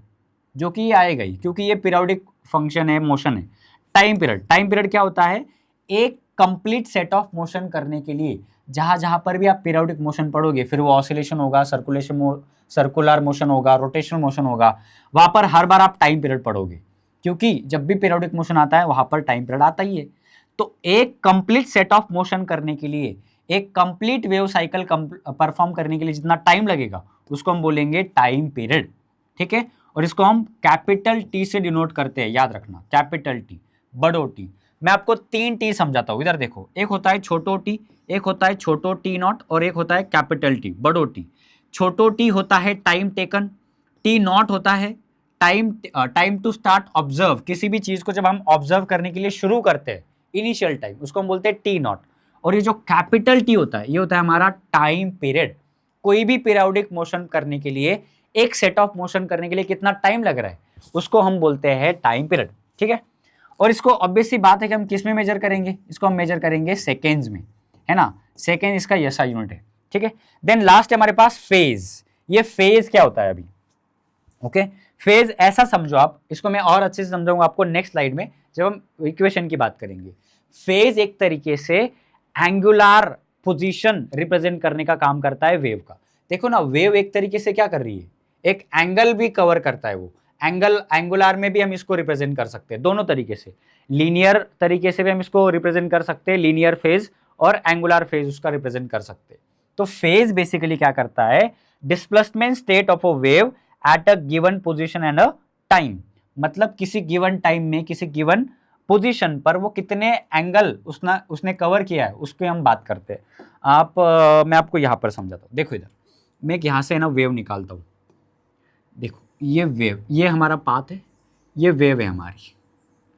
जो कि ये आएगा ही क्योंकि ये पीरियोडिक फंक्शन है, मोशन है। टाइम पीरियड, टाइम पीरियड क्या होता है, एक कंप्लीट सेट ऑफ मोशन करने के लिए जहां जहां पर भी आप पीरियोडिक मोशन पढ़ोगे, फिर वो ऑसिलेशन होगा, सर्कुलर मोशन होगा, रोटेशनल मोशन होगा, वहां पर हर बार आप टाइम पीरियड पढ़ोगे, क्योंकि जब भी पीरियोडिक मोशन आता है वहां पर टाइम पीरियड आता ही है। तो एक कंप्लीट सेट ऑफ मोशन करने के लिए, एक कंप्लीट वेव साइकिल परफॉर्म करने के लिए जितना टाइम लगेगा उसको हम बोलेंगे टाइम पीरियड, ठीक है। और इसको हम कैपिटल टी से डिनोट करते हैं, याद रखना, कैपिटल टी, बड़ो टी। मैं आपको 3 टी समझाता हूं, इधर देखो, एक होता है छोटो टी, एक होता है छोटो टी नॉट, और एक होता है कैपिटल टी, बड़ो टी। छोटो टी होता है टाइम टेकन, टी नॉट होता है टाइम टू स्टार्ट ऑब्जर्व, किसी भी चीज को जब हम ऑब्जर्व करने के लिए शुरू करते हैं, इनिशियल टाइम, उसको हम बोलते हैं टी नॉट। और ये जो कैपिटल टी होता है, ये होता है हमारा टाइम पीरियड। कोई भी पीरियोडिक मोशन करने के लिए, एक सेट ऑफ मोशन करने के लिए कितना टाइम लग रहा है, उसको हम बोलते हैं टाइम पीरियड, ठीक है। और इसको ऑब्वियस सी बात है कि हम किस में मेजर करेंगे, इसको हम मेजर करेंगे सेकेंड्स में, है ना, सेकेंड इसका यसा यूनिट है, ठीक है। देन लास्ट है हमारे पास फेज। ये फेज क्या होता है अभी, ओके। फेज ऐसा समझो आप, इसको मैं और अच्छे से समझाऊंगा आपको नेक्स्ट स्लाइड में जब हम इक्वेशन की बात करेंगे। फेज एक तरीके से एंगुलर पोजीशन रिप्रेजेंट करने का काम करता है वेव का। देखो ना, वेव एक तरीके से क्या कर रही है, एक एंगल भी कवर करता है, वो एंगुलर में भी हम इसको रिप्रेजेंट कर सकते हैं, दोनों तरीके से, लीनियर तरीके से भी हम इसको रिप्रेजेंट कर सकते हैं, लीनियर फेज, और एंगुलर फेज उसका रिप्रेजेंट कर सकते हैं। तो फेज बेसिकली क्या करता है, displacement state of a wave at a given position and a time, मतलब किसी गिवन टाइम में, किसी गिवन पोजीशन पर वो कितने एंगल उसने कवर किया है, उसकी हम बात करते हैं। मैं आपको यहां पर समझाता हूं, देखो इधर मैं यहां से ना वेव निकालता हूं, देखो ये वेव, ये हमारा पाथ है, ये वेव है हमारी,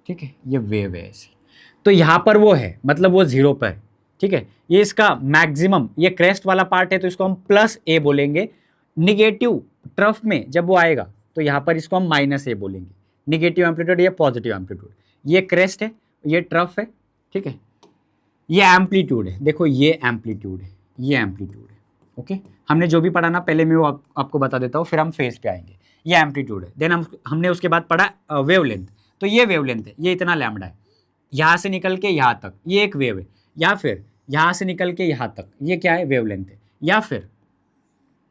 ठीक है, ये वेव है ऐसे। तो यहां पर वो है, मतलब वो 0 पर है, ठीक है। ये इसका मैक्सिमम, ये क्रेस्ट वाला पार्ट है तो इसको हम प्लस ए बोलेंगे। निगेटिव ट्रफ में जब वो आएगा तो यहां पर इसको हम माइनस ए बोलेंगे। निगेटिव एम्पलीट्यूड, ये पॉजिटिव एम्पलीट्यूड, ये क्रेस्ट है, ये ट्रफ है, ठीक है। ये एम्पलीट्यूड है, देखो ये एम्पलीट्यूड है, ये एम्पलीट्यूड है, ओके। हमने जो भी पढ़ा ना पहले, मैं वो आपको बता देता हूँ, फिर हम फेज पे आएंगे। ये एम्पलीट्यूड है, देन हमने उसके बाद पढ़ा वेवलेंथ। तो ये वेवलेंथ है, ये इतना लैम्बडा है, यहाँ से निकल के यहाँ तक ये एक वेव है, या फिर यहाँ से निकल के यहाँ तक ये क्या है, वेवलेंथ है। या फिर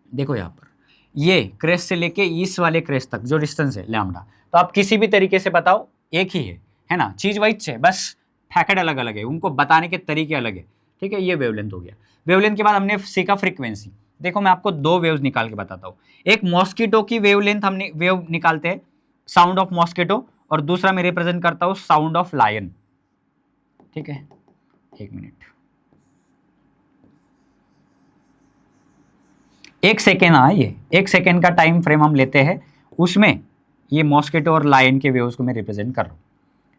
देखो यहाँ पर ये क्रेस्ट से लेके इस वाले क्रेस्ट तक जो डिस्टेंस है लैम्बडा, तो आप किसी भी तरीके से बताओ एक ही है ना, चीज वही है, बस फैकेट अलग अलग है, उनको बताने के तरीके अलग है, ठीक है। ये वेवलेंथ हो गया। वेवलेंथ के बाद हमने सीखा फ्रीक्वेंसी। देखो मैं आपको 2 वेव्स निकाल के बताता हूँ। एक मॉस्किटो की वेवलेंथ, हमने वेव निकालते हैं, साउंड ऑफ मॉस्किटो, और दूसरा मैं रिप्रेजेंट करता हूँ साउंड ऑफ लायन, ठीक है। 1 मिनट, 1 सेकेंड, हाँ ये 1 सेकेंड का टाइम फ्रेम हम लेते हैं, उसमें ये मॉस्किटो और लायन के वेव्स को मैं रिप्रेजेंट कर रहा हूँ,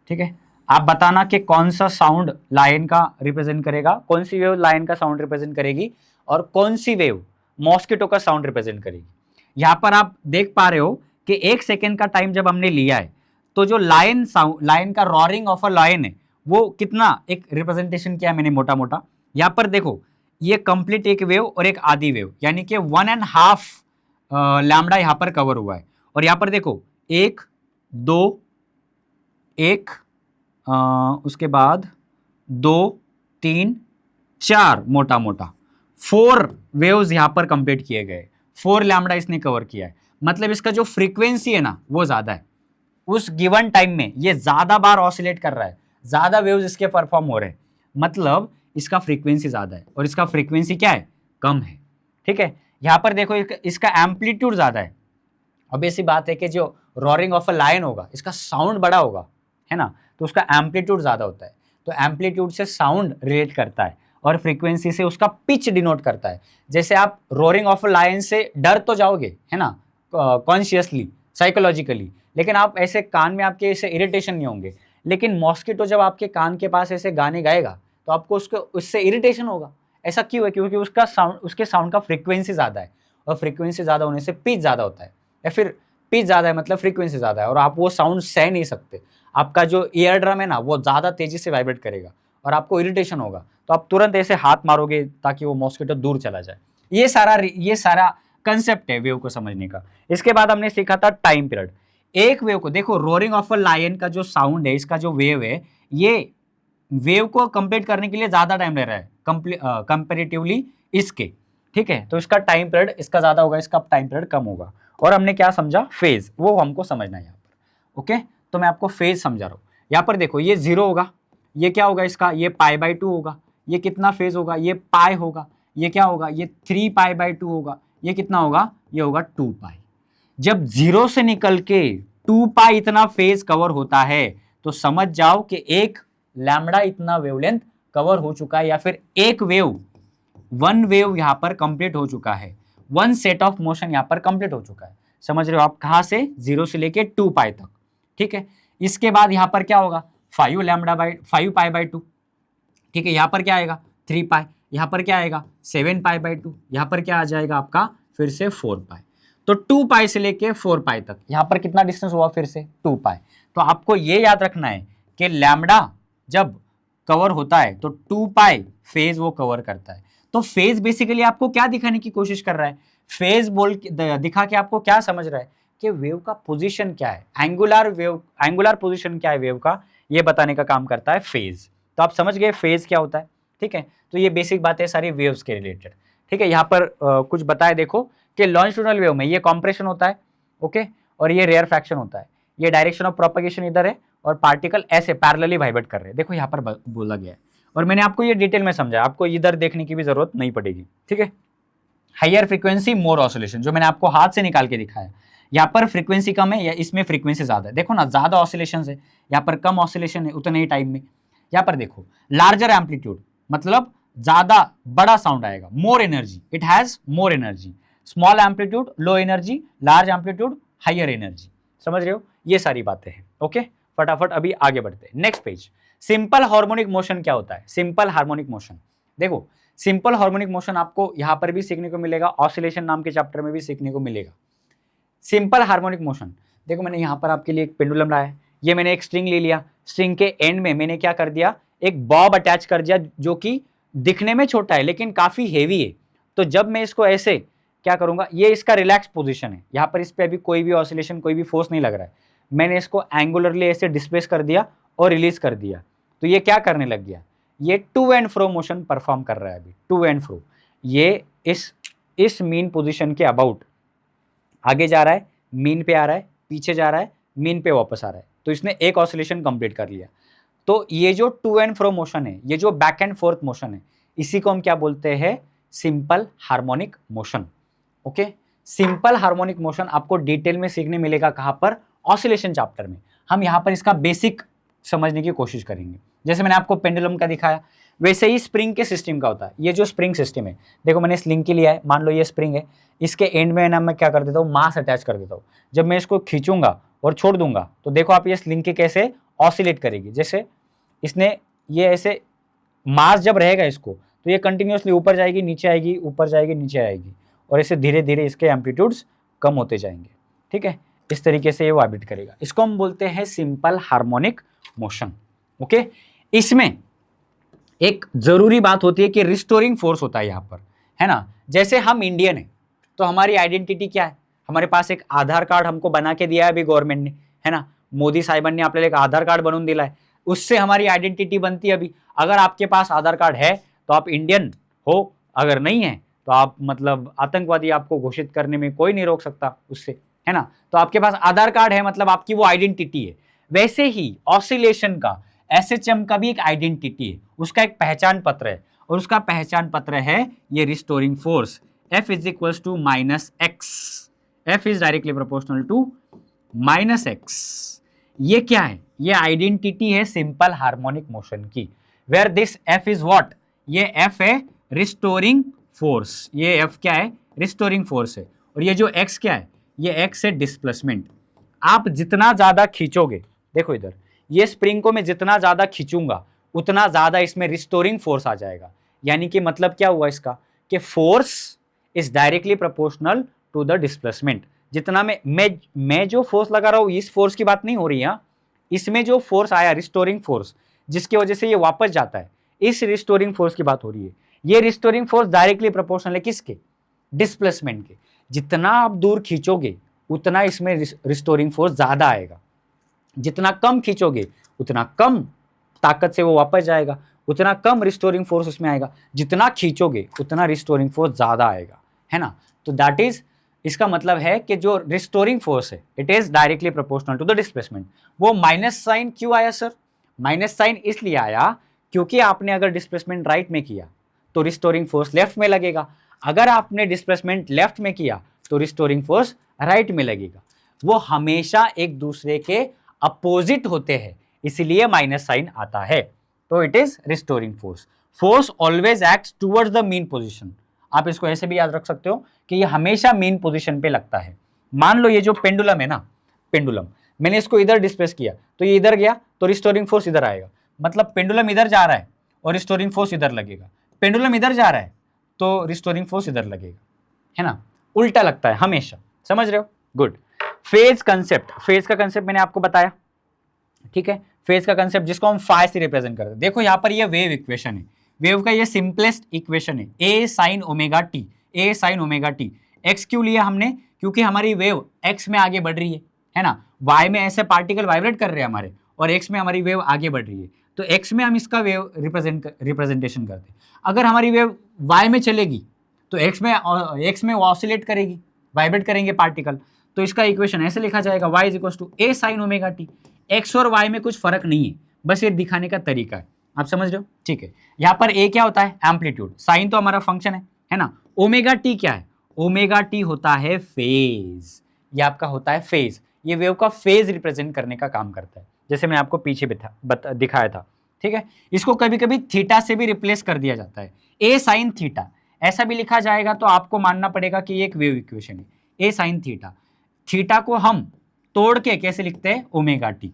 ठीक है। आप बताना कि कौन सा साउंड लायन का रिप्रेजेंट करेगा, कौन सी वेव लायन का साउंड रिप्रेजेंट करेगी, और कौन सी वेव मॉस्किटो का साउंड रिप्रेजेंट करेगी। यहां पर आप देख पा रहे हो कि 1 सेकेंड का टाइम जब हमने लिया है, तो जो लायन का रॉरिंग ऑफ अ लायन है, वो कितना एक रिप्रेजेंटेशन किया मैंने मोटा मोटा। यहां पर देखो ये कंप्लीट एक वेव और एक आधी वेव, यानी कि 1.5 लैम्बडा यहां पर कवर हुआ है। और यहां पर देखो 1 2 1, उसके बाद 2 3 4, मोटा मोटा 4 वेव्स यहां पर कंप्लीट किए गए, 4 लैम्बडा इसने कवर किया है। मतलब इसका जो फ्रीक्वेंसी है ना वो ज्यादा है, उस गिवन टाइम में ये ज्यादा बार ऑसिलेट कर रहा है, ज्यादा वेव्स इसके परफॉर्म हो रहे हैं, मतलब इसका फ्रीक्वेंसी ज्यादा है, और इसका फ्रीक्वेंसी क्या है, कम है, ठीक है। यहां पर देखो इसका एम्पलीट्यूड ज्यादा है। अब ऐसी बात है कि जो रॉरिंग ऑफ अ लायन होगा, इसका साउंड बड़ा होगा, है ना, तो उसका एम्पलीट्यूड ज्यादा होता है। तो एम्पलीट्यूड से साउंड रिलेट करता है, और फ्रीक्वेंसी से उसका पिच डिनोट करता है। जैसे आप रोरिंग ऑफ अ लायन से डर तो जाओगे, है ना, कॉन्शियसली, साइकोलॉजिकली, लेकिन आप ऐसे कान में आपके ऐसे इरिटेशन नहीं होंगे। लेकिन मॉस्किटो जब आपके कान के पास ऐसे गाने गाएगा तो आपको उससे इरिटेशन होगा। ऐसा क्यों है? क्योंकि उसके साउंड का फ्रीक्वेंसी ज़्यादा है, और फ्रीक्वेंसी ज़्यादा होने से पिच ज़्यादा होता है, या फिर पिच ज़्यादा है मतलब फ्रीक्वेंसी ज़्यादा है, और आप वो साउंड सह नहीं सकते। आपका जो ईयर ड्रम है ना वो ज़्यादा तेज़ी से वाइब्रेट करेगा और आपको इरिटेशन होगा, तो आप तुरंत ऐसे हाथ मारोगे ताकि वो मॉस्किटो दूर चला जाए। ये सारा कंसेप्ट है वेव को समझने का। इसके बाद हमने सीखा था टाइम पीरियड। एक वेव को देखो, रोरिंग ऑफ अ लायन का जो साउंड है, इसका जो वेव है, ये वेव को कंप्लीट करने के लिए ज्यादा टाइम ले रहा है कंपेरेटिवली इसके, ठीक है। तो इसका टाइम पीरियड इसका ज्यादा होगा, इसका टाइम पीरियड कम होगा। और हमने क्या समझा? फेज, वो हमको समझना है यहाँ पर। ओके, तो मैं आपको फेज समझा रहा हूँ। यहाँ पर देखो, ये 0 होगा, ये क्या होगा इसका? ये π/2 होगा। ये कितना फेज होगा? ये पाई होगा। ये क्या होगा? ये 3π/2 होगा। ये कितना होगा? ये होगा 2π। जब 0 से निकल के 2π इतना फेज कवर होता है तो समझ जाओ कि एक लैम्बडा इतना वेवलेंथ कवर हो चुका है, या फिर वन वेव यहां पर कंप्लीट हो चुका है, वन सेट ऑफ मोशन यहां पर कंप्लीट हो चुका है। समझ रहे हो आप? कहां से? 0 से लेके 2π तक, ठीक है। इसके बाद यहां पर क्या होगा? 5π/2, ठीक है। यहां पर क्या आएगा? 3π। यहां पर क्या आएगा? 7π/2। यहां पर क्या आ जाएगा आपका? फिर से 4π। तो 2π से लेके 4π तक यहां पर कितना डिस्टेंस हुआ? फिर से 2π। तो आपको ये याद रखना है कि लैम्बडा जब कवर होता है तो 2π फेज वो कवर करता है। तो फेज बेसिकली आपको क्या दिखाने की कोशिश कर रहा है? फेज दिखा के आपको क्या समझ रहा है कि वेव का पोजीशन क्या है, एंगुलर पोजीशन क्या है वेव का, ये बताने का काम करता है फेज। तो आप समझ गए फेज क्या होता है, ठीक है। तो ये बेसिक बातें सारी वेव्स के रिलेटेड, ठीक है। यहाँ पर कुछ बताए देखो कि लॉन्जिट्यूडिनल वेव में ये कॉम्प्रेशन होता है, ओके, और ये रेयरफैक्शन होता है। ये डायरेक्शन ऑफ प्रोपगेशन इधर है और पार्टिकल ऐसे पैरेलली वाइब्रेट कर रहे हैं, देखो यहाँ पर बोला गया है। और मैंने आपको ये डिटेल में समझाया, आपको इधर देखने की भी जरूरत नहीं पड़ेगी, ठीक है। हायर फ्रीक्वेंसी मोर ऑसिलेशन, जो मैंने आपको हाथ से निकाल के दिखाया, यहाँ पर फ्रीक्वेंसी कम है या इसमें फ्रीक्वेंसी ज्यादा है। देखो ना, ज्यादा ऑसिलेशन है, यहाँ पर कम ऑसिलेशन है उतने ही टाइम में। यहाँ पर देखो लार्जर एम्पलीट्यूड मतलब ज्यादा बड़ा साउंड आएगा, more energy, it has more energy. Small amplitude low energy, large amplitude higher energy. समझ रहे हो? ये सारी बातें हैं, ओके। फटाफट अभी आगे बढ़ते हैं। Next page, simple harmonic motion क्या होता है? सिंपल हार्मोनिक मोशन, देखो सिंपल हार्मोनिक मोशन आपको यहां पर भी सीखने को मिलेगा, ऑसिलेशन नाम के चैप्टर में भी सीखने को मिलेगा। सिंपल हार्मोनिक मोशन, देखो मैंने यहां पर आपके लिए एक पेंडुलम लाया है, ये मैंने एक स्ट्रिंग ले लिया, स्ट्रिंग के एंड में मैंने क्या कर दिया? एक बॉब अटैच कर दिया, जो कि दिखने में छोटा है लेकिन काफी हेवी है। तो जब मैं इसको ऐसे क्या करूंगा, ये इसका रिलैक्स पोजीशन है, यहाँ पर इस पे अभी कोई भी ऑसिलेशन, कोई भी फोर्स नहीं लग रहा है। मैंने इसको एंगुलरली ऐसे डिस्प्लेस कर दिया और रिलीज कर दिया, तो ये क्या करने लग गया? ये to and fro motion perform कर रहा है अभी, टू एंड फ्रो। ये इस मीन पोजीशन के अबाउट आगे जा रहा है, मीन पे आ रहा है, पीछे जा रहा है, मीन पे वापस आ रहा है। तो इसने एक ऑसिलेशन कंप्लीट कर लिया। तो ये जो टू एंड फ्रो मोशन है, ये जो बैक एंड फोर्थ मोशन है, इसी को हम क्या बोलते हैं? Simple harmonic motion, okay. Simple harmonic motion आपको डिटेल में सीखने मिलेगा, कहां पर? ऑसिलेशन चैप्टर में। हम यहां पर इसका बेसिक समझने की कोशिश करेंगे। जैसे मैंने आपको पेंडुलम का दिखाया, वैसे ही स्प्रिंग के सिस्टम का होता है। ये जो स्प्रिंग सिस्टम है, देखो मैंने इस लिंक के लिया है, मान लो ये स्प्रिंग है, इसके एंड में ना मैं क्या कर देता हूँ? मास अटैच कर देता हूँ। जब मैं इसको खींचूंगा और छोड़ दूंगा तो देखो आप, ये लिंक के कैसे ऑसिलेट करेगी। जैसे इसने ये ऐसे मास जब रहेगा इसको, तो ये कंटिन्यूसली ऊपर जाएगी, नीचे आएगी, ऊपर जाएगी, नीचे आएगी, और ऐसे धीरे धीरे इसके एम्पलीट्यूड्स कम होते जाएंगे, ठीक है। इस तरीके से ये वाइब्रेट करेगा। इसको हम बोलते हैं सिंपल हार्मोनिक मोशन, ओके। इसमें एक जरूरी बात होती है कि रिस्टोरिंग फोर्स होता है यहाँ पर, है ना। जैसे हम इंडियन है तो हमारी आइडेंटिटी क्या है? हमारे पास एक आधार कार्ड हमको बना के दिया है अभी गवर्नमेंट ने, है ना। मोदी साहिबान ने आपल्याला एक आधार कार्ड बनवून दिला है, उससे हमारी आइडेंटिटी बनती है अभी। अगर आपके पास आधार कार्ड है तो आप इंडियन हो, अगर नहीं है तो आप मतलब आतंकवादी, आपको घोषित करने में कोई नहीं रोक सकता उससे, है ना। तो आपके पास आधार कार्ड है मतलब आपकी वो आइडेंटिटी है। वैसे ही ऑसिलेशन का, एसएचएम का भी एक आइडेंटिटी है, उसका एक पहचान पत्र है, और उसका पहचान पत्र है ये restoring force. F is equal to -x, F is directly proportional to -x। ये क्या है? ये आइडेंटिटी है सिंपल हार्मोनिक मोशन की, where this F is what? ये F है रिस्टोरिंग फोर्स। ये F क्या है? रिस्टोरिंग फोर्स है। और ये जो X क्या है? ये X है डिस्प्लेसमेंट। आप जितना ज्यादा खींचोगे, देखो इधर, ये स्प्रिंग को मैं जितना ज्यादा खींचूंगा उतना ज्यादा इसमें रिस्टोरिंग फोर्स आ जाएगा। यानी कि मतलब क्या हुआ इसका, कि force is directly proportional to the displacement. जितना मैं जो फोर्स लगा रहा हूं, इस फोर्स की बात नहीं हो रही है, इसमें जो फोर्स आया रिस्टोरिंग फोर्स, जिसकी वजह से ये वापस जाता है, इस रिस्टोरिंग फोर्स की बात हो रही है। ये रिस्टोरिंग फोर्स डायरेक्टली प्रोपोर्शनल है किसके, डिस्प्लेसमेंट के। जितना आप दूर खींचोगे उतना इसमें रिस्टोरिंग फोर्स ज्यादा आएगा, जितना कम खींचोगे उतना कम ताकत से वो वापस जाएगा, उतना कम रिस्टोरिंग फोर्स उसमें आएगा। जितना खींचोगे उतना रिस्टोरिंग फोर्स ज्यादा आएगा, है ना। तो दैट इज, इसका मतलब है कि जो रिस्टोरिंग फोर्स है it is directly proportional to the displacement. वो माइनस साइन क्यों आया सर, माइनस साइन इसलिए आया क्योंकि आपने अगर डिस्प्लेसमेंट राइट में किया तो रिस्टोरिंग फोर्स लेफ्ट में लगेगा, अगर आपने डिस्प्लेसमेंट लेफ्ट में किया तो रिस्टोरिंग फोर्स राइट में लगेगा। वो हमेशा एक दूसरे के अपोजिट होते हैं, इसलिए माइनस साइन आता है। तो it is restoring force. Force always acts towards the mean position. आप इसको ऐसे भी याद रख सकते हो कि ये हमेशा मीन पोजीशन पे लगता है। मान लो ये जो पेंडुलम है ना, पेंडुलम मैंने इसको इधर डिस्प्लेस किया तो ये इधर गया तो रिस्टोरिंग फोर्स इधर आएगा, मतलब पेंडुलम इधर जा रहा है और रिस्टोरिंग फोर्स इधर लगेगा। पेंडुलम इधर जा रहा है तो रिस्टोरिंग फोर्स इधर लगेगा, है ना, उल्टा लगता है हमेशा। समझ रहे हो, गुड। फेज कंसेप्ट, फेज का कंसेप्ट मैंने आपको बताया, ठीक है। फेज का कंसेप्ट जिसको हम फाई से रिप्रेजेंट करते हैं। देखो यहाँ पर ये वेव इक्वेशन है, वेव का ये सिंपलेस्ट इक्वेशन है, ए साइन ओमेगा टी, ए साइन ओमेगा टी। एक्स क्यों लिया हमने, क्योंकि हमारी वेव एक्स में आगे बढ़ रही है ना, वाई में ऐसे पार्टिकल वाइब्रेट कर रहे हैं हमारे, और एक्स में हमारी वेव आगे बढ़ रही है, तो एक्स में हम इसका वेव रिप्रेजेंटेशन करते हैं। अगर हमारी वेव वाई में चलेगी तो एक्स में ऑसिलेट करेगी, वाइब्रेट करेंगे पार्टिकल, तो इसका इक्वेशन ऐसे लिखा जाएगा, y is equal to a sine omega t. X और वाई में कुछ फर्क नहीं है, बस ये दिखाने का तरीका है, आप समझ रहे हो, ठीक है। यहाँ पर ए क्या होता है, एम्पलीट्यूड, साइन तो हमारा फंक्शन है ना। ओमेगा टी क्या है, ओमेगा टी होता है फेज, ये आपका होता है फेज, ये वेव का फेज रिप्रेजेंट करने का काम करता है, जैसे मैं आपको पीछे दिखाया था, ठीक है। इसको कभी कभी थीटा से भी रिप्लेस कर दिया जाता है, ए साइन थीटा ऐसा भी लिखा जाएगा, तो आपको मानना पड़ेगा कि ये एक वेव इक्वेशन है, ए साइन थीटा। थीटा को हम तोड़ के कैसे लिखते हैं, ओमेगा टी,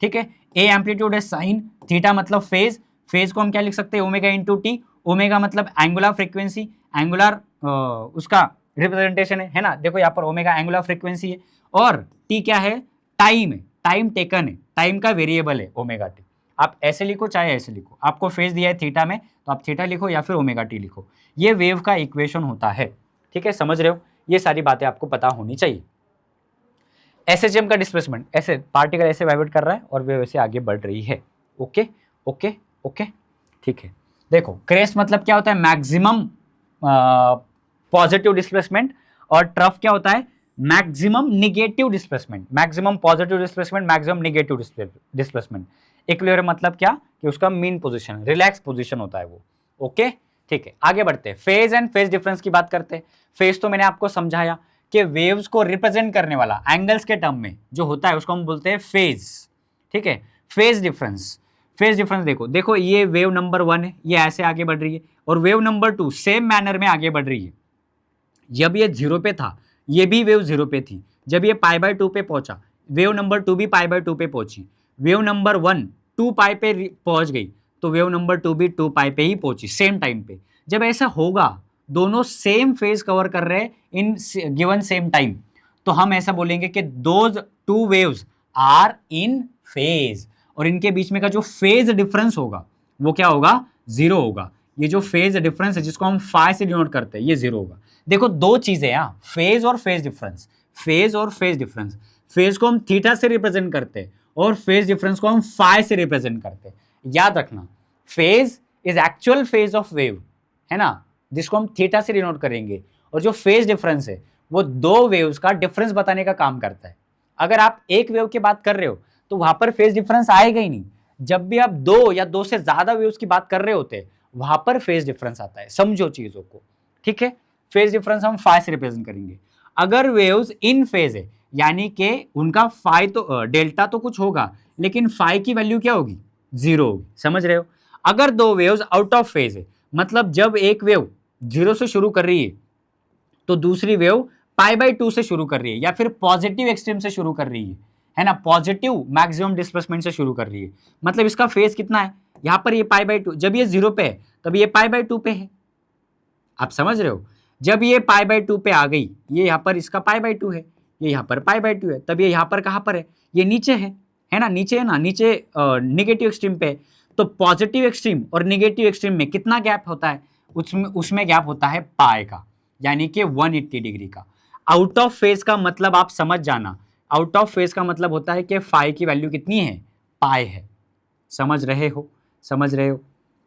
ठीक है। ए एम्पलीट्यूड है साइन, थीटा मतलब फेज, फेज को हम क्या लिख सकते हैं, ओमेगा इंटू टी। ओमेगा मतलब एंगुलर फ्रीक्वेंसी, एंगुलर उसका रिप्रेजेंटेशन है ना। देखो यहाँ पर ओमेगा एंगुलर फ्रीक्वेंसी है, और टी क्या है, टाइम है, टाइम टेकन है, टाइम का वेरिएबल है ओमेगा टी। आप ऐसे लिखो चाहे ऐसे लिखो, आपको फेज दिया है थीटा में तो आप थीटा लिखो या फिर ओमेगा टी लिखो, ये वेव का इक्वेशन होता है, ठीक है। समझ रहे हो, ये सारी बातें आपको पता होनी चाहिए। एसएचएम का डिस्प्लेसमेंट, ऐसे पार्टिकल ऐसे वाइब्रेट कर रहा है और वेव ऐसे आगे बढ़ रही है, ओके ओके ओके, ठीक है। देखो क्रेस्ट मतलब क्या होता है, मैक्सिमम पॉजिटिव डिस्प्लेसमेंट, और ट्रफ क्या होता है, maximum negative displacement, maximum positive displacement, maximum negative displacement. Equilibrium मतलब क्या, कि उसका मीन पोजीशन, रिलैक्स पोजीशन होता है वो, ओके, ठीक है। आगे बढ़ते हैं, फेज एंड फेज डिफरेंस की बात करते हैं। फेज तो मैंने आपको समझाया कि वेव्स को रिप्रेजेंट करने वाला एंगल्स के टर्म में जो होता है उसको हम बोलते हैं फेज, ठीक है। फेज डिफरेंस, फेज डिफरेंस देखो ये वेव नंबर 1 है, ये ऐसे आगे बढ़ रही है, और वेव नंबर 2 सेम मैनर में आगे बढ़ रही है। जब ये 0 पे था ये भी वेव 0 पे थी, जब ये π/2 पे पहुंचा वेव नंबर 2 भी π/2 पे पहुंची, वेव नंबर 1 2π पे पहुंच गई तो वेव नंबर 2 भी 2π पे ही पहुंची सेम टाइम पे। जब ऐसा होगा, दोनों सेम फेज कवर कर रहे हैं इन गिवन सेम टाइम, तो हम ऐसा बोलेंगे कि those two waves are in phase, और इनके बीच में का जो फेज डिफरेंस होगा वो क्या होगा, 0 होगा। ये जो फेज डिफरेंस है जिसको हम फाई से डिनोट करते हैं ये 0 होगा। देखो दो चीजें यहाँ, फेज और फेज डिफरेंस, फेज और फेज डिफरेंस। फेज को हम थीटा से रिप्रेजेंट करते हैं और फेज डिफरेंस को हम फाई से रिप्रेजेंट करते हैं। याद रखना, phase is actual phase of wave, है ना, जिसको हम थीटा से डिनोट करेंगे, और जो फेज डिफरेंस है वो दो वेव्स का डिफरेंस बताने का काम करता है। अगर आप एक वेव की बात कर रहे हो तो वहां पर फेज डिफरेंस आएगा ही नहीं। जब भी आप दो या दो से ज्यादा वेव्स की बात कर रहे होते हैं वहां पर फेज डिफरेंस आता है, समझो चीजों को, ठीक है। फेज डिफरेंस हम फाई से रिप्रेजेंट करेंगे। अगर वेव्स इन फेज है यानी कि उनका फाई तो डेल्टा तो कुछ होगा लेकिन फाई की वैल्यू क्या होगी, 0 होगी, समझ रहे हो। अगर दो वेव्स आउट ऑफ फेज है, मतलब जब एक वेव 0 से शुरू कर रही है तो दूसरी वेव π/2 से शुरू कर रही है या फिर पॉजिटिव एक्सट्रीम से शुरू कर रही है, है ना, पॉजिटिव मैक्सिमम डिस्प्लेसमेंट से शुरू कर रही है, मतलब इसका फेज कितना है, यहाँ पर ये π/2, जब ये 0 पे है तब ये π/2 पे है, आप समझ रहे हो, जब ये π/2 पे आ गई, ये यहाँ पर इसका π/2 है, ये यहाँ पर π/2 है, तब ये यहाँ पर कहाँ पर है, ये नीचे है ना, नीचे है ना, नीचे निगेटिव एक्सट्रीम पे है। तो पॉजिटिव एक्सट्रीम और निगेटिव एक्सट्रीम में कितना गैप होता है, उसमें गैप होता है पाई का, यानी कि 180 डिग्री का। आउट ऑफ फेज का मतलब आप समझ जाना, आउट ऑफ फेज का मतलब होता है कि फाई की वैल्यू कितनी है, पाई है। समझ रहे हो, समझ रहे हो,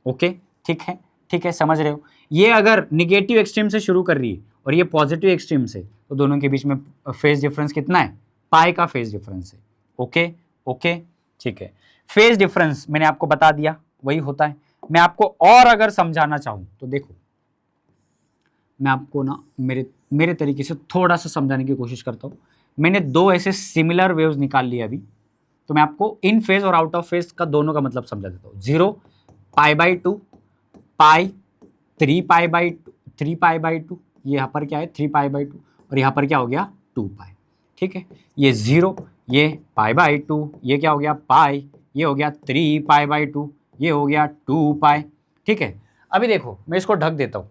ओके, ठीक है, ठीक है, समझ रहे हो। ये अगर निगेटिव एक्सट्रीम से शुरू कर रही है और ये पॉजिटिव एक्सट्रीम से, तो दोनों के बीच में फेज डिफरेंस कितना है, पाई का फेज डिफरेंस है। ओके ओके, ठीक है। फेज डिफरेंस मैंने आपको बता दिया, वही होता है। मैं आपको और अगर समझाना चाहूं तो देखो, मैं आपको ना मेरे तरीके से थोड़ा सा समझाने की कोशिश करता हूं। मैंने दो ऐसे सिमिलर वेव्स निकाल लिए अभी, तो मैं आपको इन फेज और आउट ऑफ फेज का दोनों का मतलब समझा देता हूँ। 0 π/2, पाई 3π/2, ये यहाँ पर क्या है 3π/2, और यहाँ पर क्या हो गया 2π, ठीक है। ये 0, ये π/2, ये क्या हो गया पाई, ये हो गया 3π/2, ये हो गया 2π, ठीक है। अभी देखो मैं इसको ढक देता हूँ।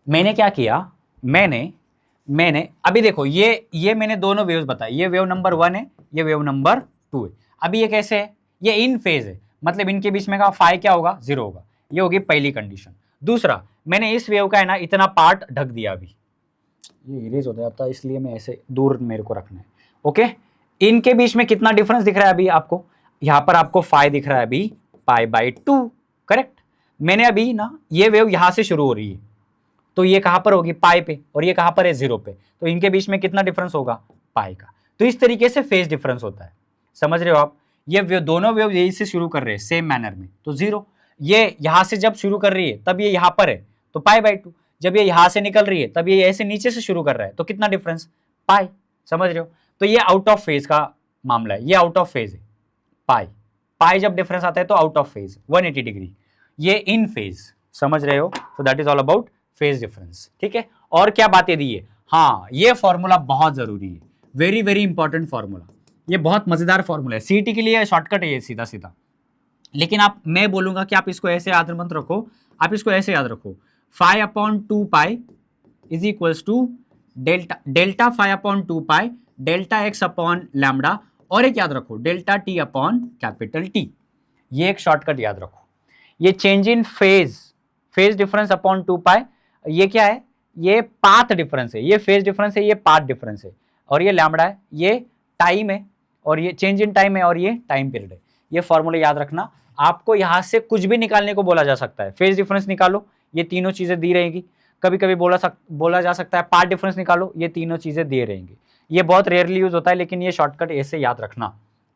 मैंने क्या किया, मैंने अभी देखो ये मैंने दोनों वेव्स बताए, ये वेव नंबर 1 है, ये वेव नंबर 2 है। अभी ये कैसे है, ये इन फेज है, मतलब इनके बीच में का फाई क्या होगा, 0 होगा। ये होगी पहली कंडीशन। दूसरा, मैंने इस वेव का है ना इतना पार्ट ढक दिया, अभी ये इरेज हो जाता है इसलिए मैं ऐसे दूर मेरे को रखना है। ओके, इनके बीच में कितना डिफरेंस दिख रहा है अभी आपको, यहाँ पर आपको फाई दिख रहा है अभी π/2, करेक्ट। मैंने अभी ना ये वेव यहाँ से शुरू हो रही है, तो ये कहाँ पर होगी पाई पे, और ये कहाँ पर है 0 पे, तो इनके बीच में कितना डिफरेंस होगा, पाई का। तो इस तरीके से फेज डिफरेंस होता है, समझ रहे हो आप। ये दोनों वेव यही से शुरू कर रहे हैं सेम मैनर में, तो 0, ये यहाँ से जब शुरू कर रही है तब ये यहाँ पर है, तो π/2, जब ये यहाँ से निकल रही है तब ये ऐसे नीचे से शुरू कर रहा है, तो कितना डिफरेंस, पाई, समझ रहे हो। तो ये आउट ऑफ फेज का मामला है, ये आउट ऑफ फेज है, पाई जब डिफरेंस आता है तो आउट ऑफ फेज 180 डिग्री। ये इन फेज, समझ रहे हो। तो that is all about phase difference, ठीक है। और क्या बातें दी है, हाँ ये फॉर्मूला बहुत जरूरी है, वेरी वेरी इंपॉर्टेंट फॉर्मूला, ये बहुत मजेदार फॉर्मूला है, सीईटी के लिए शॉर्टकट है ये सीधा सीधा। लेकिन मैं बोलूंगा कि आप इसको ऐसे याद मत रखो, आप इसको ऐसे याद रखो, φ/2π is equals to delta φ/2π delta x/λ, और एक याद रखो डेल्टा t/T। ये एक शॉर्टकट याद रखो। ये change in phase difference upon 2π, ये क्या है, ये पाथ डिफरेंस है, ये फेज डिफरेंस है, ये पाथ डिफरेंस है, और ये लैम्बडा है, ये टाइम है, और ये चेंज इन टाइम है, और ये टाइम पीरियड है। ये फॉर्मूला याद रखना। आपको यहां से कुछ भी निकालने को बोला जा सकता है, फेज डिफरेंस निकालो, ये तीनों चीजें दी रहेंगी। कभी कभी बोला जा सकता है पाथ डिफरेंस निकालो, ये तीनों चीजें दी रहेंगी। ये बहुत रेयरली यूज होता है, लेकिन ये शॉर्टकट ऐसे याद रखना,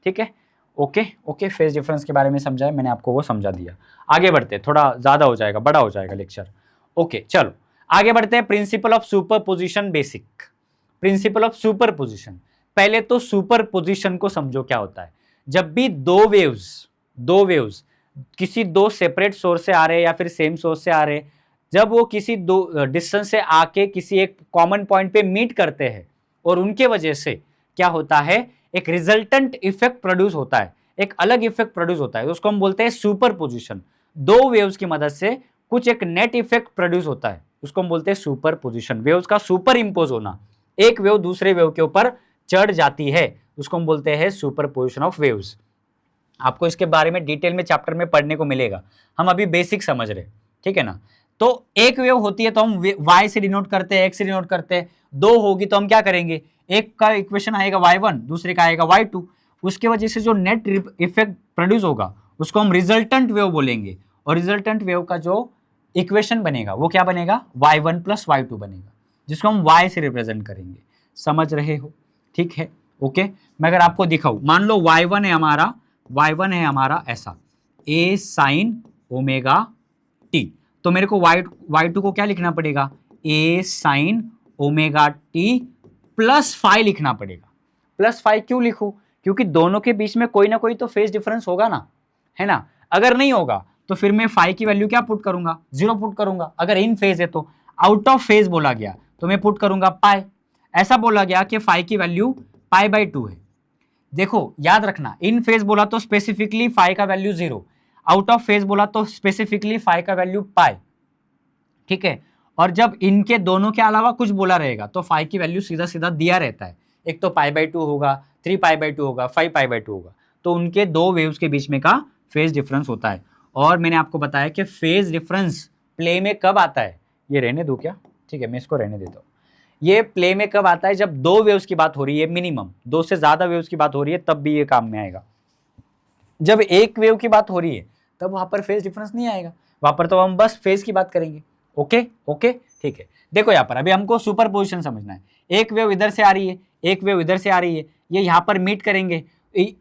ठीक है। ओके ओके, फेज डिफरेंस के बारे में समझाया मैंने आपको, वो समझा दिया। आगे बढ़ते, थोड़ा ज्यादा हो जाएगा, बड़ा हो जाएगा लेक्चर। ओके चलो आगे बढ़ते हैं। Principle of superposition basic, principle of superposition. पहले तो सुपरपोजिशन को समझो क्या होता है। जब भी दो वेव्स किसी दो सेपरेट सोर्स से आ रहे हैं या फिर सेम सोर्स से आ रहे हैं, जब वो किसी दो डिस्टेंस से आके किसी एक कॉमन पॉइंट पे मीट करते हैं, और उनके वजह से क्या होता है, एक रिजल्टेंट इफेक्ट प्रोड्यूस होता है, एक अलग इफेक्ट प्रोड्यूस होता है, उसको हम बोलते हैं सुपरपोजिशन। दो वेव्स की मदद से कुछ एक नेट इफेक्ट प्रोड्यूस होता है, उसको हम बोलते हैं सुपरपोजिशन। वेव्स का सुपर इंपोज होना, एक वेव दूसरे वेव के ऊपर चढ़ जाती है, उसको हम बोलते हैं सुपरपोजिशन ऑफ वेव्स। आपको इसके बारे में डिटेल में चैप्टर में पढ़ने को मिलेगा, हम अभी बेसिक समझ रहे, ठीक है ना। तो एक वेव होती है तो हम y से डिनोट करते हैं, x से डिनोट करते हैं। दो होगी तो हम क्या करेंगे, एक का इक्वेशन आएगा y1, दूसरे का आएगा y2। उसके वजह से जो नेट इफेक्ट प्रोड्यूस होगा उसको हम रिजल्टेंट वेव बोलेंगे, और रिजल्टेंट वेव का जो इक्वेशन बनेगा वो क्या बनेगा, y1 + y2 बनेगा, जिसको हम y से रिप्रेजेंट करेंगे। समझ रहे हो, ठीक है। ओके, मैं अगर आपको दिखाऊं, मान लो y1 है हमारा ऐसा a sin ωt, तो मेरे को y2 को क्या लिखना पड़ेगा, a sin ωt plus phi लिखना पड़ेगा। प्लस फाई क्यों लिखूं, क्योंकि दोनों के बीच में कोई ना कोई तो फेज डिफरेंस होगा ना, है ना। अगर नहीं होगा तो फिर मैं फाई की वैल्यू क्या पुट करूंगा, 0 पुट करूंगा। अगर इन फेज है तो, आउट ऑफ फेज बोला गया तो मैं पुट करूंगा पाई। ऐसा बोला गया कि फाई की वैल्यू π/2 है। देखो याद रखना, इन फेज बोला तो स्पेसिफिकली फाई का वैल्यू 0, आउट ऑफ फेज बोला तो स्पेसिफिकली फाई का वैल्यू पाई, ठीक है। और जब इनके दोनों के अलावा कुछ बोला रहेगा तो फाई की वैल्यू सीधा सीधा दिया रहता है, एक तो π/2 होगा, 3π/2 होगा, 5π/2 होगा, तो उनके दो वेव्स के बीच में का फेज डिफरेंस होता है। और मैंने आपको बताया कि फेज डिफरेंस प्ले में कब आता है, ये रहने दो क्या, ठीक है मैं इसको रहने देता हूँ। ये प्ले में कब आता है, जब दो वेव्स की बात हो रही है, मिनिमम दो से ज्यादा वेव्स की बात हो रही है तब भी ये काम में आएगा। जब एक वेव की बात हो रही है तब वहां पर फेज डिफरेंस नहीं आएगा, वहां पर तो हम बस फेज की बात करेंगे। ओके ओके ठीक है। देखो यहाँ पर अभी हमको सुपर पोजिशन समझना है, एक वेव इधर से आ रही है, एक वेव इधर से आ रही है, ये यहाँ पर मीट करेंगे,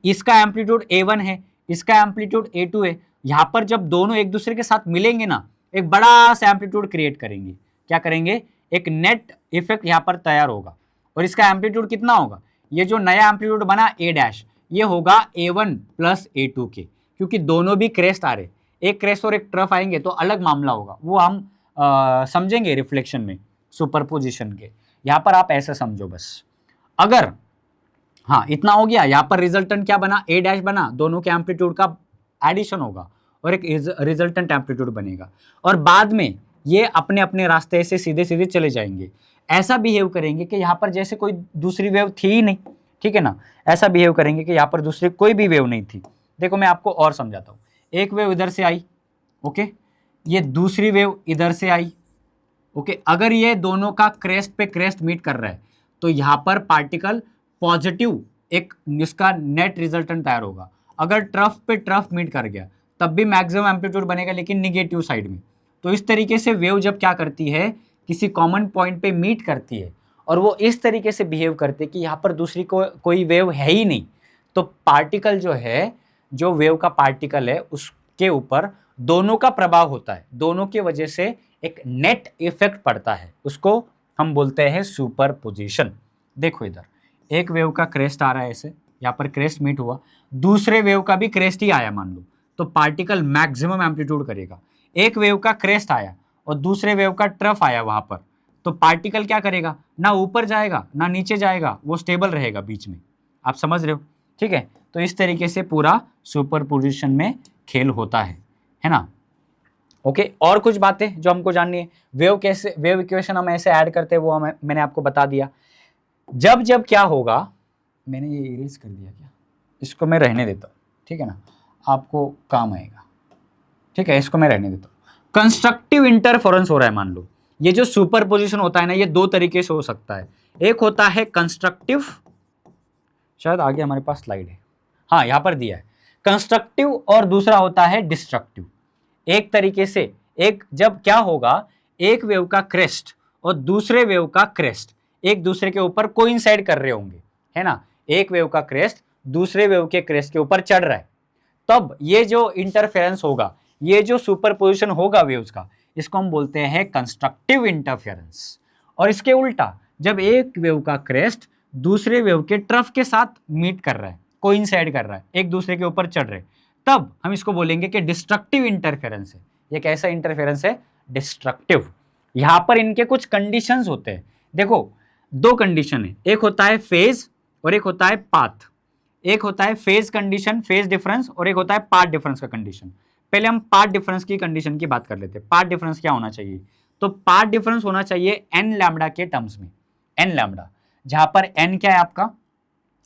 इसका एम्पलीट्यूड A1 है, इसका एम्पलीट्यूड A2 है। यहाँ पर जब दोनों एक दूसरे के साथ मिलेंगे ना, एक बड़ा सा एम्पलीट्यूड क्रिएट करेंगे, क्या करेंगे, एक नेट इफेक्ट यहाँ पर तैयार होगा। और इसका एम्पलीट्यूड कितना होगा, ये जो नया एम्पलीट्यूड बना A', ये होगा A1 प्लस A2 के, क्योंकि दोनों भी क्रेस्ट आ रहे, एक क्रेस्ट और एक ट्रफ आएंगे तो अलग मामला होगा, वो हम समझेंगे रिफ्लेक्शन में सुपरपोजिशन के। यहाँ पर आप ऐसे समझो बस। अगर हाँ इतना हो गया, यहाँ पर रिजल्टेंट क्या बना, A' बना, दोनों के एम्पलीट्यूड का एडिशन होगा और एक रिजल्टेंट एम्पलीट्यूड बनेगा, और बाद में ये अपने अपने रास्ते से सीधे सीधे चले जाएंगे। ऐसा बिहेव करेंगे कि यहाँ पर जैसे कोई दूसरी वेव थी ही नहीं, ठीक है ना, ऐसा बिहेव करेंगे कि यहाँ पर दूसरी कोई भी वेव नहीं थी। देखो मैं आपको और समझाता हूँ, एक वेव इधर से आई, ओके, ये दूसरी वेव इधर से आई, ओके। अगर ये दोनों का क्रेस्ट पे क्रेस्ट मीट कर रहा है तो यहाँ पर पार्टिकल पॉजिटिव एक इसका नेट रिजल्टेंट तैयार होगा। अगर ट्रफ पे ट्रफ मीट कर गया तब भी मैक्सिमम एम्पलीट्यूड बनेगा, लेकिन निगेटिव साइड में। तो इस तरीके से वेव जब क्या करती है, किसी कॉमन पॉइंट पे मीट करती है और वो इस तरीके से बिहेव करते हैं कि यहाँ पर दूसरी कोई वेव है ही नहीं, तो पार्टिकल जो है, जो वेव का पार्टिकल है उसके ऊपर दोनों का प्रभाव होता है, दोनों की वजह से एक नेट इफेक्ट पड़ता है, उसको हम बोलते हैं सुपरपोजिशन। देखो इधर एक वेव का क्रेस्ट आ रहा है ऐसे, यहाँ पर क्रेस्ट मीट हुआ, दूसरे वेव का भी क्रेस्ट ही आया मान लो, तो पार्टिकल मैक्सिमम एम्पलीट्यूड करेगा। एक वेव का क्रेस्ट आया और दूसरे वेव का ट्रफ आया वहां पर, तो पार्टिकल क्या करेगा, ना ऊपर जाएगा ना नीचे जाएगा, वो स्टेबल रहेगा बीच में। आप समझ रहे हो, ठीक है। तो इस तरीके से पूरा सुपरपोजिशन में खेल होता है ना। ओके, और कुछ बातें जो हमको जाननी है, वेव कैसे, वेव इक्वेशन हम ऐसे ऐड करते हैं वो मैंने आपको बता दिया। जब जब क्या होगा, मैंने ये इरेज कर दिया क्या, इसको मैं रहने देता हूँ, ठीक है ना, आपको काम आएगा, ठीक है, इसको मैं रहने देता हूँ। कंस्ट्रक्टिव इंटरफेरेंस हो रहा है, मान लो ये जो सुपरपोजिशन होता है ना, ये दो तरीके से हो सकता है। एक होता है कंस्ट्रक्टिव, शायद आगे हमारे पास स्लाइड है, हाँ यहाँ पर दिया है कंस्ट्रक्टिव, और दूसरा होता है डिस्ट्रक्टिव। एक तरीके से एक जब क्या होगा, एक वेव का क्रेस्ट और दूसरे वेव का क्रेस्ट एक दूसरे के ऊपर कोइंसाइड कर रहे होंगे, है ना, एक वेव का क्रेस्ट दूसरे वेव के क्रेस्ट के ऊपर चढ़ रहा है, तब ये जो इंटरफेरेंस होगा, ये जो सुपरपोजिशन होगा वेव्स का, इसको हम बोलते हैं कंस्ट्रक्टिव इंटरफेरेंस। और इसके उल्टा, जब एक वेव का क्रेस्ट दूसरे वेव के ट्रफ के साथ मीट कर रहा है, कोइंसाइड कर रहा है, एक दूसरे के ऊपर चढ़ रहे, तब हम इसको बोलेंगे कि डिस्ट्रक्टिव इंटरफेरेंस है। ये कैसा इंटरफेरेंस है, डिस्ट्रक्टिव। यहां पर इनके कुछ कंडीशंस होते हैं। देखो दो कंडीशन है, एक होता है फेज और एक होता है पाथ। एक होता है फेज कंडीशन, फेज डिफरेंस, और एक होता है पाथ डिफरेंस का कंडीशन। पहले हम पाथ डिफरेंस की कंडीशन की बात कर लेते हैं। पाथ डिफरेंस क्या होना चाहिए, तो पाथ डिफरेंस होना चाहिए n लैम्डा के टर्म्स में, n लैम्डा, जहां पर n क्या है आपका,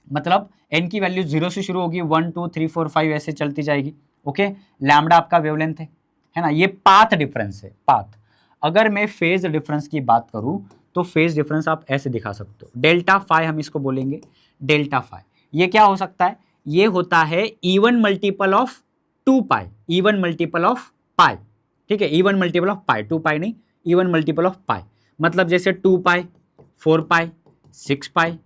मतलब n की वैल्यू 0 से शुरू होगी, 1 2 3 4 5 ऐसे चलती जाएगी, ओके। लैम्डा आपका वेवलेंथ है ना, ये पाथ डिफरेंस है, पाथ। अगर मैं फेज डिफरेंस की बात करूं तो फेज डिफरेंस आप ऐसे दिखा सकते हो, डेल्टा फाई हम इसको बोलेंगे, डेल्टा फाई। ये क्या हो सकता है, ये होता है even multiple of 2 pi, even multiple of pi, ठीक है, even multiple of pi, 2 pi नहीं, इवन मल्टीपल ऑफ पाई। मतलब जैसे 2 पाई, 4 पाई, 6 पाई,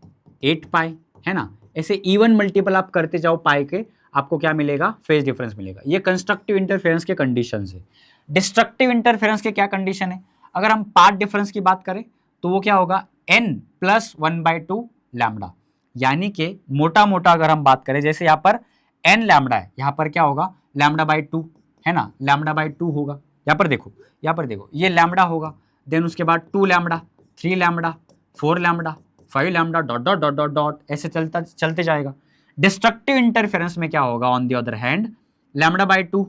8 पाई, है ना, ऐसे इवन मल्टीपल आप करते जाओ पाई के, आपको क्या मिलेगा, फेज डिफरेंस मिलेगा। ये कंस्ट्रक्टिव इंटरफेरेंस के कंडीशंस है। डिस्ट्रक्टिव इंटरफेरेंस के क्या कंडीशन है, अगर हम पाथ डिफरेंस की बात करें तो वो क्या होगा, n प्लस 1/2 लैम्डा, यानी कि मोटा मोटा अगर हम बात करें, जैसे यहाँ पर n लैम्डा है, यहाँ पर क्या होगा, λ/2 है ना, λ/2 होगा। यहाँ पर देखो, यहाँ पर देखो, ये लैम्डा होगा, देन उसके बाद 2 lambda, 3 lambda, 4 lambda, 5 lambda dot dot dot dot dot ऐसे चलते जाएगा। डिस्ट्रक्टिव इंटरफेरेंस में क्या होगा, on the other hand, lambda by 2,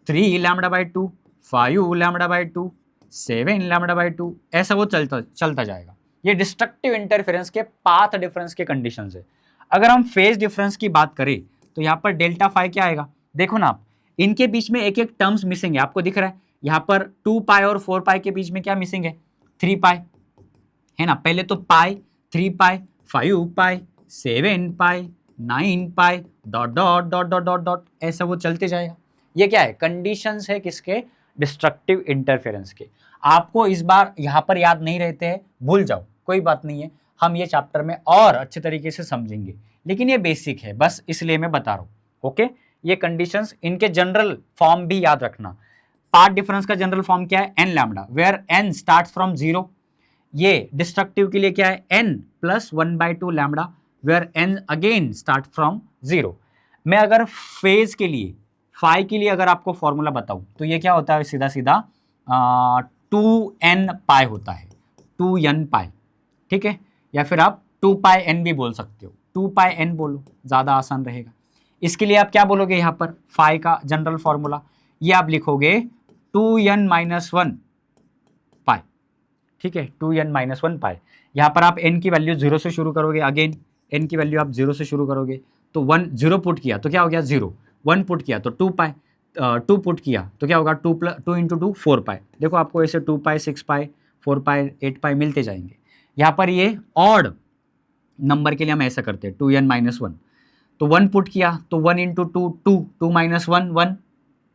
3 lambda by 2, 5 lambda by 2, 7 lambda by 2, ऐसा वो चलता जाएगा। ये डिस्ट्रक्टिव इंटरफेरेंस के पाथ डिफरेंस के कंडीशंस है। अगर हम फेज डिफरेंस की बात करें तो यहाँ पर डेल्टा फाई क्या आएगा, देखो ना आप, इनके बीच में एक एक टर्म्स मिसिंग है, आपको दिख रहा है यहाँ पर 2 पाई और 4 पाई के बीच में क्या मिसिंग है, 3 पाई है ना। पहले तो pi, 3 pi, 5 pi, 7 pi, 9 pi, dot dot dot dot dot dot, ऐसा वो चलते जाएगा। ये क्या है, कंडीशंस है किसके, डिस्ट्रक्टिव इंटरफेरेंस के। आपको इस बार यहाँ पर याद नहीं रहते हैं, भूल जाओ, कोई बात नहीं है, हम ये चैप्टर में और अच्छे तरीके से समझेंगे, लेकिन ये बेसिक है, बस इसलिए मैं बता रहा हूँ। ओके, ये कंडीशंस, इनके जनरल फॉर्म भी याद रखना। पाथ डिफरेंस का जनरल फॉर्म क्या है, n lambda, where n starts from 0। ये डिस्ट्रक्टिव के लिए क्या है, n plus 1/2 lambda, where n again start from 0। मैं अगर फेज के लिए, फाई के लिए अगर आपको फॉर्मूला बताऊं तो ये क्या होता है, सीधा सीधा 2n पाई होता है, 2n पाई, ठीक है, या फिर आप 2 पाई n भी बोल सकते हो, 2 पाई n बोलो, ज़्यादा आसान रहेगा। इसके लिए आप क्या बोलोगे, यहाँ पर फाई का जनरल फॉर्मूला ये आप लिखोगे 2n माइनस 1 पाई, ठीक है, 2n माइनस 1 पाई। यहाँ पर आप n की वैल्यू 0 से शुरू करोगे, अगेन n की वैल्यू आप 0 से शुरू करोगे, तो 1 0 पुट किया तो क्या हो गया 0, 1 पुट किया तो 2 पाई, 2 पुट किया तो क्या होगा 2 इंटू 2 4 पाई। देखो आपको ऐसे 2 पाई, 6 पाई, 4 पाई, 8 पाई मिलते जाएंगे। यहाँ पर ये ऑड नंबर के लिए हम ऐसा करते हैं, 2n माइनस 1, तो 1 पुट किया तो 1 इंटू 2 2, 2 माइनस 1 1,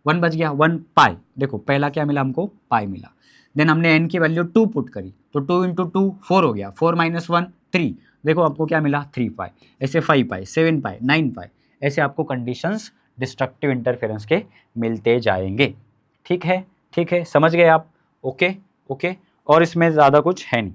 1 बच गया, 1 पाई। देखो पहला क्या मिला हमको, पाई मिला। देन हमने n की वैल्यू 2 पुट करी तो 2 इंटू 2 4 हो गया, 4 माइनस 1 3, देखो आपको क्या मिला 3 पाई, ऐसे 5 पाई, 7 पाई, 9 पाई, ऐसे आपको कंडीशंस डिस्ट्रक्टिव इंटरफेरेंस के मिलते जाएंगे। ठीक है, ठीक है, समझ गए आप। ओके ओके, और इसमें ज़्यादा कुछ है नहीं,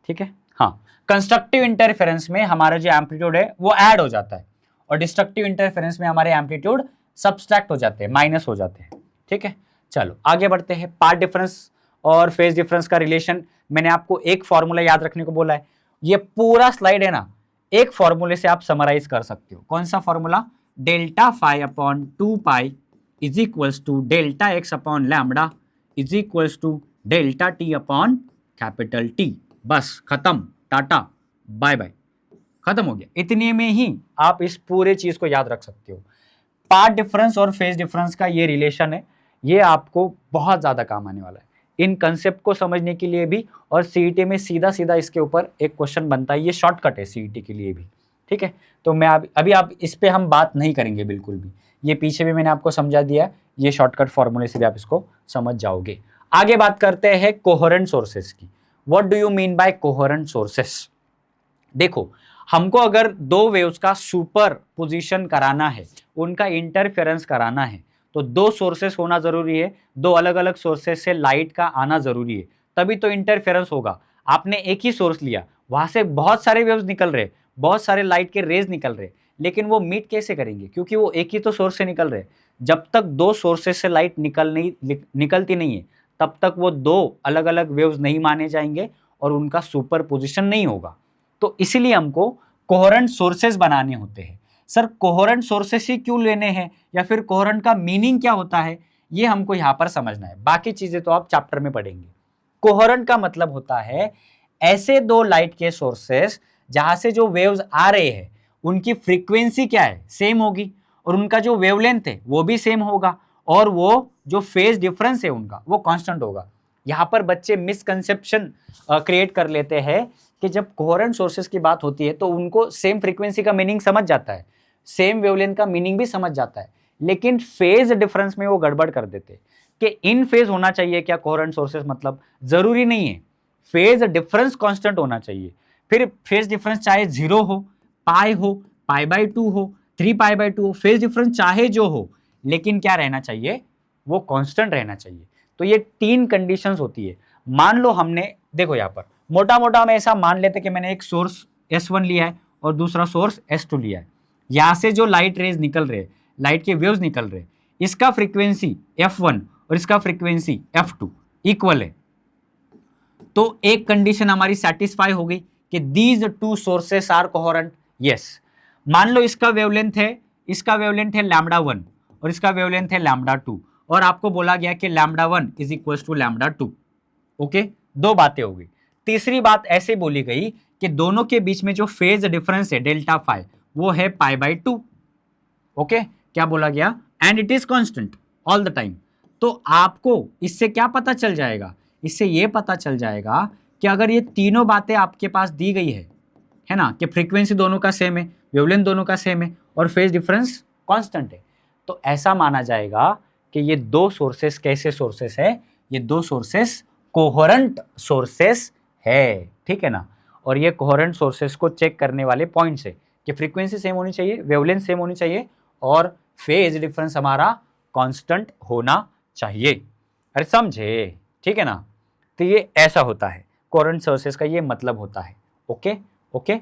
ठीक है। हाँ, कंस्ट्रक्टिव इंटरफेरेंस में हमारा जो एम्पलीट्यूड है वो ऐड हो जाता है, और डिस्ट्रक्टिव इंटरफेरेंस में हमारे एम्पलीट्यूड सब्सट्रैक्ट हो जाते हैं, माइनस हो जाते हैं। ठीक है, चलो आगे बढ़ते हैं। पार्ट डिफरेंस और फेज डिफरेंस का रिलेशन, मैंने आपको एक फॉर्मूला याद रखने को बोला है। ये पूरा स्लाइड है ना, एक फॉर्मूले से आप समराइज कर सकते हो। कौन सा formula, delta phi upon 2 pi is equals to delta x upon lambda is equals to delta t upon capital t. बस खत्म, टाटा बाय बाय, खत्म हो गया। इतने में ही आप इस पूरे चीज को याद रख सकते हो। पार्ट डिफरेंस और फेज डिफरेंस का ये रिलेशन है, ये आपको बहुत ज्यादा काम आने वाला है इन कंसेप्ट को समझने के लिए भी, और सीईटी में सीधा सीधा इसके ऊपर एक क्वेश्चन बनता है, ये शॉर्टकट है सीईटी के लिए भी। ठीक है, तो मैं अभी आप इस पे हम बात नहीं करेंगे बिल्कुल भी, ये पीछे भी मैंने आपको समझा दिया, ये शॉर्टकट फॉर्मूले से भी आप इसको समझ जाओगे। आगे बात करते हैं कोहेरेंट सोर्सेस की। What do you mean by coherent sources? देखो, हमको अगर दो वेव्स का सुपर पोजिशन कराना है, उनका इंटरफेरेंस कराना है, तो दो सोर्सेस होना जरूरी है, दो अलग अलग सोर्सेस से लाइट का आना जरूरी है, तभी तो इंटरफेरेंस होगा। आपने एक ही सोर्स लिया, वहां से बहुत सारे वेव्स निकल रहे, बहुत सारे लाइट के रेज निकल रहे, लेकिन वो मीट कैसे करेंगे, क्योंकि वो एक ही तो सोर्स से निकल रहे। जब तक दो सोर्सेस से लाइट निकलती नहीं है, तब तक वो दो अलग अलग वेव्स नहीं माने जाएंगे और उनका सुपर पोजिशन नहीं होगा। तो इसीलिए हमको कोहेरेंट सोर्सेस बनाने होते हैं। सर कोहेरेंट सोर्सेस ही क्यों लेने हैं, या फिर कोहेरेंट का मीनिंग क्या होता है, ये हमको यहां पर समझना है। बाकी चीजें तो आप चैप्टर में पढ़ेंगे। कोहेरेंट का मतलब होता है ऐसे दो लाइट के सोर्सेस जहां से जो वेव्स आ रहे हैं उनकी फ्रीक्वेंसी क्या है, सेम होगी, और उनका जो वेवलेंथ है वो भी सेम होगा, और वो जो फेज डिफरेंस है उनका वो कांस्टेंट होगा। यहाँ पर बच्चे मिसकंसेप्शन क्रिएट कर लेते हैं कि जब कोहेरेंट सोर्सेस की बात होती है तो उनको सेम फ्रीक्वेंसी का मीनिंग समझ जाता है, सेम वेवलेंथ का मीनिंग भी समझ जाता है, लेकिन फेज डिफरेंस में वो गड़बड़ कर देते हैं कि इन फेज होना चाहिए क्या कोहेरेंट सोर्सेस, मतलब जरूरी नहीं है, फेज डिफरेंस कांस्टेंट होना चाहिए। फिर फेज डिफरेंस चाहे 0 हो, पाई हो, पाई बाई 2 हो, 3 पाई बाई 2 हो, फेज डिफरेंस चाहे जो हो, लेकिन क्या रहना चाहिए, वो कांस्टेंट रहना चाहिए। तो ये 3 कंडीशंस होती है। मान लो हमने, देखो यहाँ पर मोटा मोटा हम ऐसा मान लेते कि मैंने एक सोर्स S1 लिया है और दूसरा सोर्स S2 लिया है, यहां से जो लाइट रेज निकल रहे, लाइट के वेव्स निकल रहे, इसका फ्रीक्वेंसी F1 और इसका फ्रीक्वेंसी F2 इक्वल है। तो एक कंडीशन हमारी सेटिस्फाई हो गई कि these two sources are coherent? Yes. मान लो इसका वेवलेंथ है लैम्डा 1 और इसका वेवलेंथ है लैम्डा 2 और आपको बोला गया कि lambda 1 is equal to lambda 2। Okay, दो बातें हो गई। तीसरी बात ऐसे बोली गई कि दोनों के बीच में जो फेज डिफरेंस है डेल्टा फाई वो है पाई बाई 2। ओके, क्या बोला गया? And it is constant all the time. तो आपको इससे क्या पता चल जाएगा? इससे ये पता चल जाएगा कि अगर ये तीनों बातें आपके पास दी गई है ना, कि फ्रीक्वेंसी दोनों का सेम है, वेवलेंथ दोनों का सेम है और फेज डिफरेंस कांस्टेंट है, तो ऐसा माना जाएगा कि ये दो सोर्सेस कैसे सोर्सेस है? ये दो सोर्सेस कोहेरेंट सोर्सेस है, ठीक है ना। और ये कोहेरेंट सोर्सेस को चेक करने वाले पॉइंट्स है कि फ्रीक्वेंसी सेम होनी चाहिए, वेवलेंथ सेम होनी चाहिए और फेज डिफरेंस हमारा कांस्टेंट होना चाहिए। अरे समझे, ठीक है ना। तो ये ऐसा होता है, कोहेरेंट सोर्सेस का ये मतलब होता है। ओके ओके,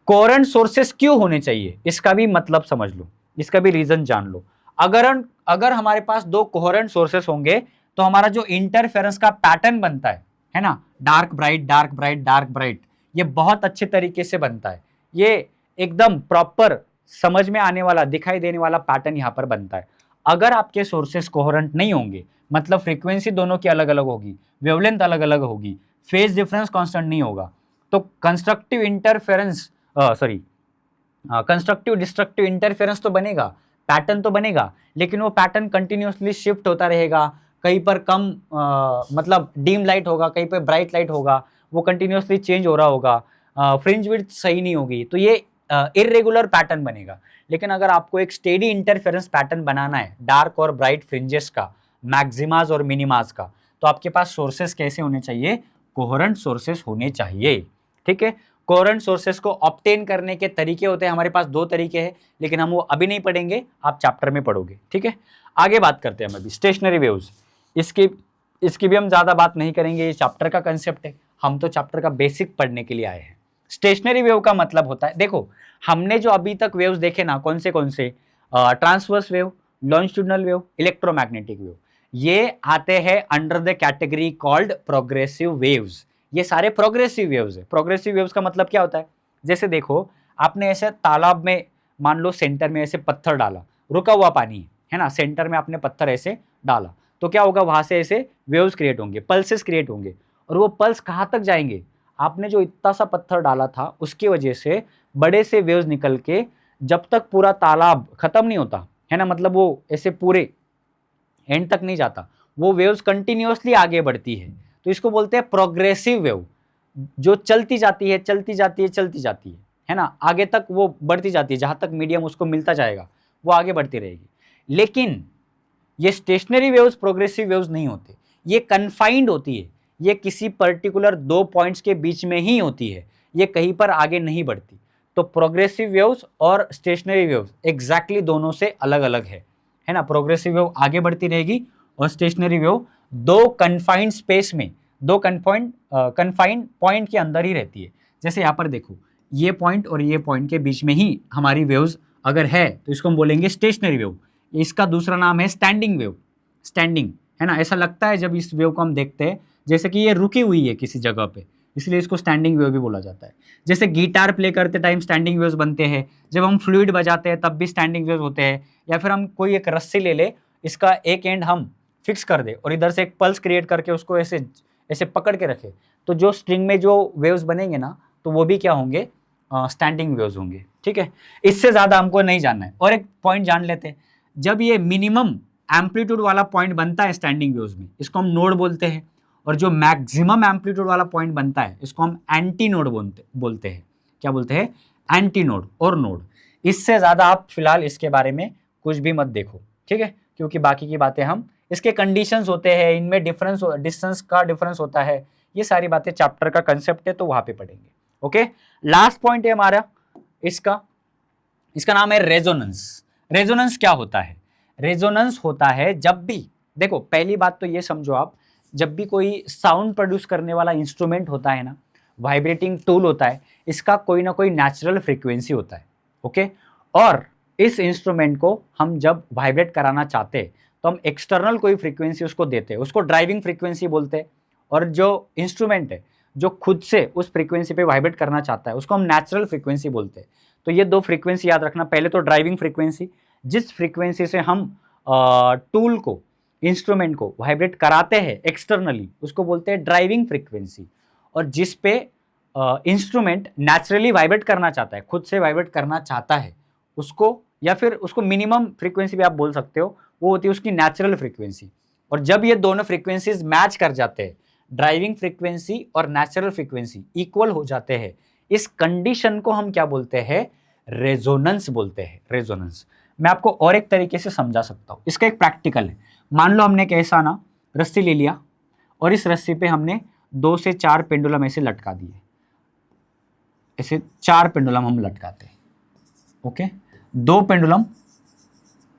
कोहेरेंट सोर्सेस क्यों होने चाहिए इसका भी मतलब समझ लो, इसका भी रीजन जान लो। अगर हमारे पास दो कोहेरेंट सोर्सेस होंगे तो हमारा जो इंटरफेरेंस का पैटर्न बनता है ना, dark bright dark bright dark bright, ये बहुत अच्छे तरीके से बनता है। ये एकदम प्रॉपर समझ में आने वाला, दिखाई देने वाला पैटर्न यहाँ पर बनता है। अगर आपके सोर्सेस कोहेरेंट नहीं होंगे, मतलब फ्रीक्वेंसी दोनों की अलग अलग होगी, वेवलेंथ अलग अलग होगी, फेज डिफरेंस कांस्टेंट नहीं होगा, तो constructive interference constructive destructive interference तो बनेगा, पैटर्न तो बनेगा, लेकिन वो पैटर्न कंटिन्यूसली शिफ्ट होता रहेगा। कहीं पर कम मतलब डीम लाइट होगा, कहीं पर ब्राइट लाइट होगा, वो कंटिन्यूसली चेंज हो रहा होगा, फ्रिंज विड्थ सही नहीं होगी, तो ये इरेगुलर पैटर्न बनेगा। लेकिन अगर आपको एक स्टेडी इंटरफेरेंस पैटर्न बनाना है डार्क और ब्राइट फ्रिंजेस का, मैक्सिमाज और मिनिमाज का, तो आपके पास सोर्सेस कैसे होने चाहिए? कोहेरेंट सोर्सेस होने चाहिए, ठीक है। कोहेरेंट सोर्सेस को ऑब्टेन करने के तरीके होते हैं हमारे पास, दो तरीके हैं, लेकिन हम वो अभी नहीं पढ़ेंगे, आप चैप्टर में पढ़ोगे, ठीक है। आगे बात करते हैं हम अभी स्टेशनरी वेव्स। इसकी भी हम ज्यादा बात नहीं करेंगे, ये चैप्टर का कंसेप्ट है, हम तो चैप्टर का बेसिक पढ़ने के लिए आए हैं। स्टेशनरी वेव का मतलब होता है, देखो हमने जो अभी तक वेव्स देखे ना, कौन से transverse wave, longitudinal wave, electromagnetic wave, ये आते हैं under the category called progressive waves. ये सारे प्रोग्रेसिव वेव्स है। प्रोग्रेसिव वेव्स का मतलब क्या होता है? जैसे देखो, आपने ऐसे तालाब में मान लो सेंटर में ऐसे पत्थर डाला, रुका हुआ पानी है ना, सेंटर में आपने पत्थर ऐसे डाला, तो क्या होगा? वहां से ऐसे वेव्स क्रिएट होंगे, पल्सेस क्रिएट होंगे, और वो पल्स कहाँ तक जाएंगे? आपने जो इतना सा पत्थर डाला था उसकी वजह से बड़े से वेव्स निकल के, जब तक पूरा तालाब खत्म नहीं होता है ना, मतलब वो ऐसे पूरे एंड तक नहीं जाता, वो वेव्स कंटिन्यूअसली आगे बढ़ती है, तो इसको बोलते हैं प्रोग्रेसिव वेव, जो चलती जाती है चलती जाती है चलती जाती है ना, आगे तक वो बढ़ती जाती है, जहां तक मीडियम उसको मिलता जाएगा वो आगे बढ़ती रहेगी। लेकिन ये स्टेशनरी वेव्स प्रोग्रेसिव वेव्स नहीं होते, ये कन्फाइंड होती है, ये किसी पर्टिकुलर दो पॉइंट्स के बीच में ही होती है, ये कहीं पर आगे नहीं बढ़ती। तो प्रोग्रेसिव वेव्स और स्टेशनरी वेव्स एग्जैक्टली दोनों से अलग अलग है ना। प्रोग्रेसिव वेव आगे बढ़ती रहेगी और स्टेशनरी वेव दो कन्फाइंड स्पेस में, दो कन्फाइंड पॉइंट के अंदर ही रहती है। जैसे यहाँ पर देखो, ये पॉइंट और ये पॉइंट के बीच में ही हमारी वेव्स अगर है तो इसको हम बोलेंगे स्टेशनरी वेव। इसका दूसरा नाम है स्टैंडिंग वेव, स्टैंडिंग है ना। ऐसा लगता है जब इस वेव को हम देखते हैं जैसे कि ये रुकी हुई है किसी जगह पे, इसलिए इसको स्टैंडिंग वेव भी बोला जाता है। जैसे गिटार प्ले करते टाइम स्टैंडिंग वेव्स बनते हैं, जब हम फ्लूइड बजाते हैं तब भी स्टैंडिंग वेव्स होते हैं, या फिर हम कोई एक रस्सी ले ले, इसका एक एंड हम फिक्स कर दे और इधर से एक पल्स क्रिएट करके उसको ऐसे ऐसे पकड़ के रखे, तो जो स्ट्रिंग में जो वेव्स बनेंगे ना, तो वो भी क्या होंगे? स्टैंडिंग वेव्स होंगे, ठीक है। इससे ज़्यादा हमको नहीं जानना है। और एक पॉइंट जान लेते हैं, जब ये मिनिमम एम्पलीट्यूड वाला पॉइंट बनता है स्टैंडिंग वेव्स में, इसको हम नोड बोलते हैं, और जो मैक्सिमम एम्पलीट्यूड वाला पॉइंट बनता है इसको हम एंटी नोड बोलते हैं। क्या बोलते हैं? एंटी नोड और नोड। इससे ज़्यादा आप फिलहाल इसके बारे में कुछ भी मत देखो, ठीक है, क्योंकि बाकी की बातें हम, इसके कंडीशंस होते हैं, इनमें डिफरेंस, डिस्टेंस का डिफरेंस होता है, ये सारी बातें चैप्टर का कंसेप्ट है तो वहां पे पढ़ेंगे। ओके, लास्ट पॉइंट है हमारा इसका नाम है रेजोनेंस। रेजोनेंस क्या होता है? रेजोनेंस होता है जब भी, देखो पहली बात तो ये समझो आप, जब भी कोई साउंड प्रोड्यूस करने वाला इंस्ट्रूमेंट होता है ना, वाइब्रेटिंग टूल होता है, इसका कोई ना कोई नेचुरल फ्रीक्वेंसी होता है। ओके, और इस इंस्ट्रूमेंट को हम जब वाइब्रेट कराना चाहते हैं तो हम एक्सटर्नल कोई फ्रीक्वेंसी उसको देते हैं, उसको ड्राइविंग फ्रीक्वेंसी बोलते हैं। और जो इंस्ट्रूमेंट है जो खुद से उस फ्रीक्वेंसी पे वाइब्रेट करना चाहता है उसको हम नेचुरल फ्रीक्वेंसी बोलते हैं। तो ये दो फ्रीक्वेंसी याद रखना। पहले तो ड्राइविंग फ्रीक्वेंसी, जिस फ्रीक्वेंसी से हम टूल को, इंस्ट्रूमेंट को वाइब्रेट कराते हैं एक्सटर्नली, उसको बोलते हैं ड्राइविंग फ्रीक्वेंसी। और जिस पे इंस्ट्रूमेंट नेचुरली वाइब्रेट करना चाहता है, खुद से वाइब्रेट करना चाहता है, उसको, या फिर उसको मिनिमम फ्रीक्वेंसी भी आप बोल सकते हो, वो होती है उसकी नेचुरल फ्रीक्वेंसी। और जब ये दोनों फ्रीक्वेंसीज मैच कर जाते हैं, ड्राइविंग फ्रीक्वेंसी और नेचुरल फ्रीक्वेंसी इक्वल हो जाते हैं, इस कंडीशन को हम क्या बोलते हैं? रेजोनेंस बोलते हैं, रेजोनेंस। मैं आपको और एक तरीके से समझा सकता हूं, इसका एक प्रैक्टिकल है। मान लो हमने कैसा ना रस्सी ले लिया और इस रस्सी पे हमने 2 से 4 पेंडुलम ऐसे लटका दिए, ऐसे 4 पेंडुलम हम लटकाते हैं, ओके। 2 पेंडुलम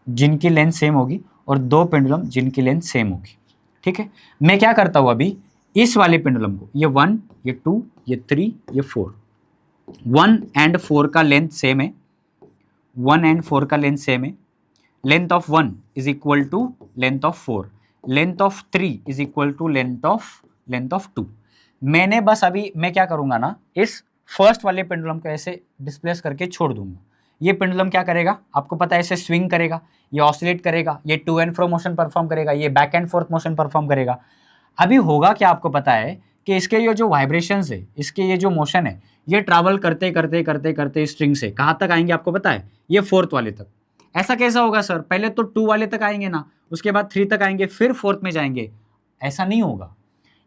जिनकी लेंथ सेम होगी और 2 पेंडुलम जिनकी लेंथ सेम होगी, ठीक है। मैं क्या करता हूं अभी, इस वाले पेंडुलम को, ये 1, ये 2, ये 3, ये 4, 1 एंड 4 का लेंथ सेम है, 1 एंड 4 का लेंथ सेम है। Length of 1 is equal to length of 4, length of 3 is equal to length of 2। मैंने बस अभी मैं क्या करूंगा ना, इस फर्स्ट वाले पेंडुलम को ऐसे डिस्प्लेस करके छोड़ दूंगा। ये पेंडुलम क्या करेगा, आपको पता है, ऐसे स्विंग करेगा, ये ऑसिलेट करेगा, ये to and fro motion perform करेगा, ये back and forth motion perform करेगा। अभी होगा क्या, आपको पता है कि इसके ये जो वाइब्रेशंस है, इसके ये जो मोशन है, ये ट्रैवल करते करते करते करते स्ट्रिंग से कहाँ तक आएंगे आपको पता है? ये 4th वाले तक। ऐसा कैसा होगा सर? पहले तो 2 वाले तक आएंगे ना, उसके बाद 3 तक आएंगे, फिर 4th में जाएंगे। ऐसा नहीं होगा,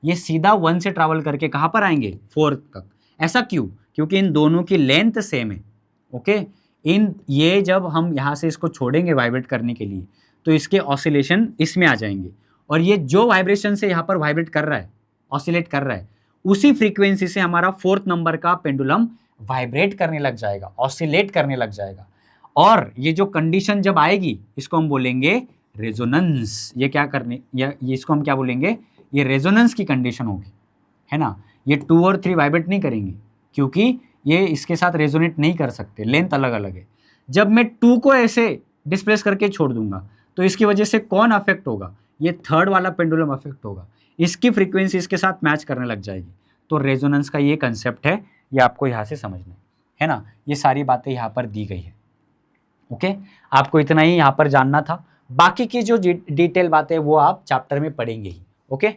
ये सीधा 1 से ट्रैवल करके कहाँ पर आएंगे? 4th तक। ऐसा क्यों? क्योंकि इन दोनों की लेंथ सेम है, ओके। ये जब हम यहाँ से इसको छोड़ेंगे वाइब्रेट करने के लिए, तो इसके ऑसिलेशन इसमें आ जाएंगे, और ये जो वाइब्रेशन से यहाँ पर वाइब्रेट कर रहा है, ऑसिलेट कर रहा है, उसी फ्रीक्वेंसी से हमारा 4th नंबर का पेंडुलम वाइब्रेट करने लग जाएगा, ऑसिलेट करने लग जाएगा। और ये जो कंडीशन जब आएगी, इसको हम बोलेंगे रेजोनेंस। ये क्या करने, या इसको हम क्या बोलेंगे? ये रेजोनेंस की कंडीशन होगी, है ना। ये 2 और 3 वाइब्रेट नहीं करेंगे, क्योंकि ये इसके साथ रेजोनेट नहीं कर सकते, लेंथ अलग अलग है। जब मैं 2 को ऐसे डिस्प्लेस करके छोड़ दूंगा, तो इसकी वजह से कौन अफेक्ट होगा? ये 3rd वाला पेंडुलम अफेक्ट होगा, इसकी फ्रीक्वेंसी इसके साथ मैच करने लग जाएगी। तो रेजोनेंस का ये कंसेप्ट है, ये आपको यहाँ से समझना है ना। ये सारी बातें यहाँ पर दी गई है, ओके। आपको इतना ही यहाँ पर जानना था, बाकी की जो डिटेल बातें वो आप चैप्टर में पढ़ेंगे ही, ओके।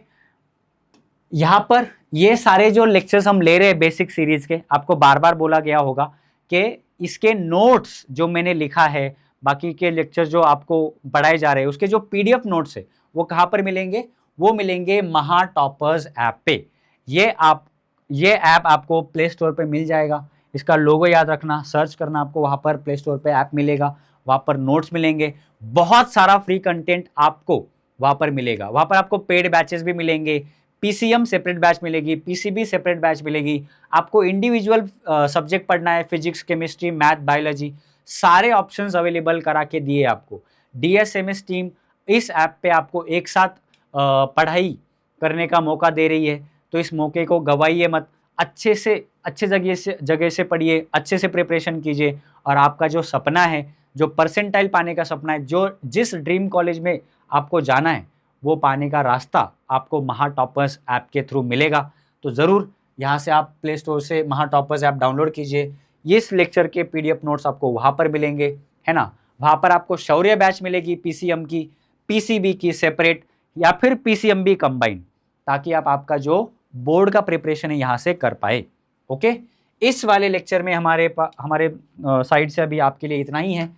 यहाँ पर ये सारे जो लेक्चर्स हम ले रहे हैं बेसिक सीरीज के, आपको बार बार बोला गया होगा कि इसके नोट्स जो मैंने लिखा है, बाकी के लेक्चर जो आपको पढ़ाए जा रहे हैं, उसके जो पीडीएफ नोट्स है वो कहाँ पर मिलेंगे? वो मिलेंगे महा टॉपर्स ऐप पे। ये ऐप आपको प्ले स्टोर पे मिल जाएगा। इसका लोगो याद रखना, सर्च करना, आपको वहाँ पर प्ले स्टोर पे ऐप मिलेगा, वहाँ पर नोट्स मिलेंगे, बहुत सारा फ्री कंटेंट आपको वहाँ पर मिलेगा। वहाँ पर आपको पेड बैचेस भी मिलेंगे, पीसीएम सेपरेट बैच मिलेगी, पीसीबी सेपरेट बैच मिलेगी। आपको इंडिविजुअल सब्जेक्ट पढ़ना है, फिजिक्स, केमिस्ट्री, मैथ, बायोलॉजी, सारे ऑप्शंस अवेलेबल करा के दिए आपको। डीएसएमएस टीम इस ऐप पे आपको एक साथ पढ़ाई करने का मौका दे रही है, तो इस मौके को गवाइए मत। अच्छे जगह से पढ़िए, अच्छे से प्रिपरेशन कीजिए, और आपका जो सपना है, जो परसेंटाइल पाने का सपना है, जो जिस ड्रीम कॉलेज में आपको जाना है, वो पाने का रास्ता आपको महा टॉपर्स ऐप के थ्रू मिलेगा। तो ज़रूर यहाँ से आप प्ले स्टोर से महा टॉपर्स ऐप डाउनलोड कीजिए। इस लेक्चर के पीडीएफ नोट्स आपको वहाँ पर मिलेंगे, है ना। वहाँ पर आपको शौर्य बैच मिलेगी, पीसीएम की, पीसीबी की सेपरेट, या फिर पीसीएमबी कंबाइन, ताकि आप आपका जो बोर्ड का प्रिपरेशन है यहाँ से कर पाए, ओके। इस वाले लेक्चर में हमारे साइड से अभी आपके लिए इतना ही है।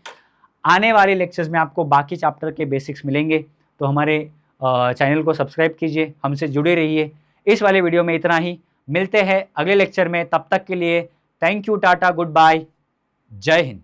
आने वाले लेक्चर्स में आपको बाकी चैप्टर के बेसिक्स मिलेंगे, तो हमारे चैनल को सब्सक्राइब कीजिए, हमसे जुड़े रहिए। इस वाले वीडियो में इतना ही, मिलते हैं अगले लेक्चर में। तब तक के लिए थैंक यू, टाटा, गुड बाय, जय हिंद।